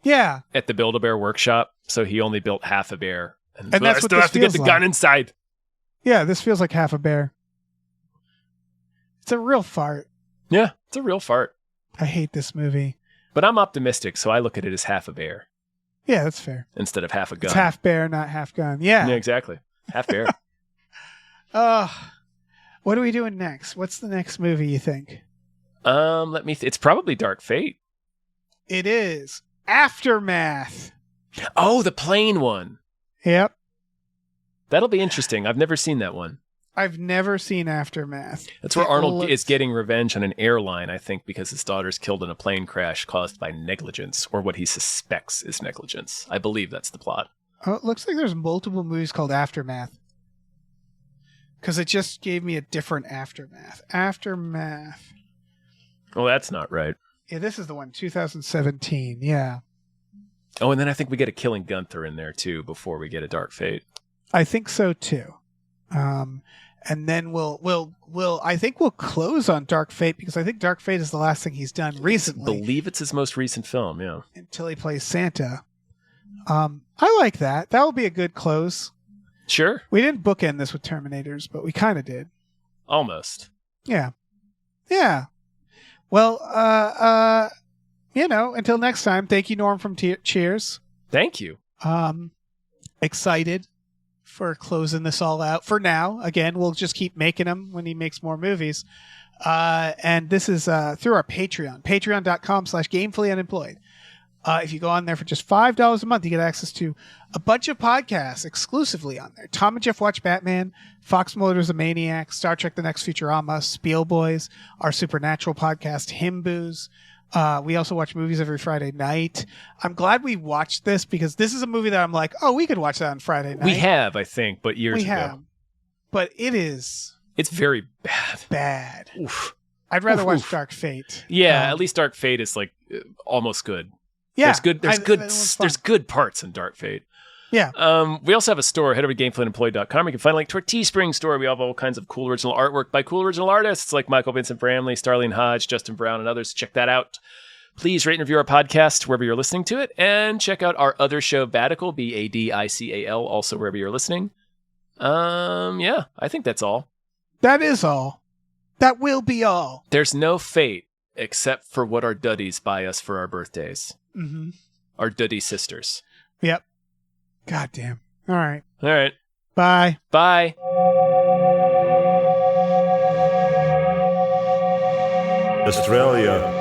Yeah. at the Build-A-Bear workshop, so he only built half a bear. And that's what still this have to get feels the like. gun inside. Yeah, this feels like half a bear. It's a real fart. Yeah, it's a real fart. I hate this movie. But I'm optimistic, so I look at it as half a bear Yeah, that's fair. instead of half a gun. It's half bear, not half gun. Yeah. Yeah, exactly. Half bear. What are we doing next? What's the next movie you think? It's probably Dark Fate. It is Aftermath. Oh, the plane one. Yep. That'll be interesting. I've never seen that one. I've never seen Aftermath. That's where It Arnold looks- is getting revenge on an airline, I think, because his daughter's killed in a plane crash caused by negligence, or what he suspects is negligence. I believe that's the plot. Oh, it looks like there's multiple movies called Aftermath. Because it just gave me a different Aftermath. Aftermath. Oh, that's not right. Yeah, this is the one, 2017. Yeah. Oh, and then I think we get a Killing Gunther in there, too, before we get a Dark Fate. I think so too. And then I think we'll close on Dark Fate because I think Dark Fate is the last thing he's done recently. I believe it's his most recent film, yeah. Until he plays Santa. I like that. That will be a good close. Sure. We didn't bookend this with Terminators, but we kind of did. Almost. Yeah. Yeah. Well, until next time, thank you, Norm from Cheers. Thank you. Excited for closing this all out for now. Again, we'll just keep making them when he makes more movies. And this is through our Patreon, patreon.com/gamefullyunemployed. If you go on there for just $5 a month, you get access to a bunch of podcasts exclusively on there. Tom and Jeff Watch Batman, Fox Mulder's a Maniac, Star Trek The Next Futurama, Spiel Boys, our Supernatural podcast, Himboos. We also watch movies every Friday night. I'm glad we watched this because this is a movie that I'm like, oh, we could watch that on Friday night. We have, I think, but years ago. have. But it's very bad. bad. Oof. I'd rather watch Oof. Dark Fate. Yeah, at least Dark Fate is like almost good. Yeah. There's good parts in Dark Fate. Yeah. We also have a store. Head over to gamefullyunemployed.com. You can find a link to our Teespring store. We have all kinds of cool original artwork by cool original artists like Michael Vincent Bramley, Starlene Hodge, Justin Brown, and others. Check that out. Please rate and review our podcast wherever you're listening to it. And check out our other show, Badical, Badical, also wherever you're listening. Yeah, I think that's all. That is all. That will be all. There's no fate except for what our duddies buy us for our birthdays. Mm-hmm. Our duddy sisters. Yep. God damn. All right. All right. Bye. Bye. Australia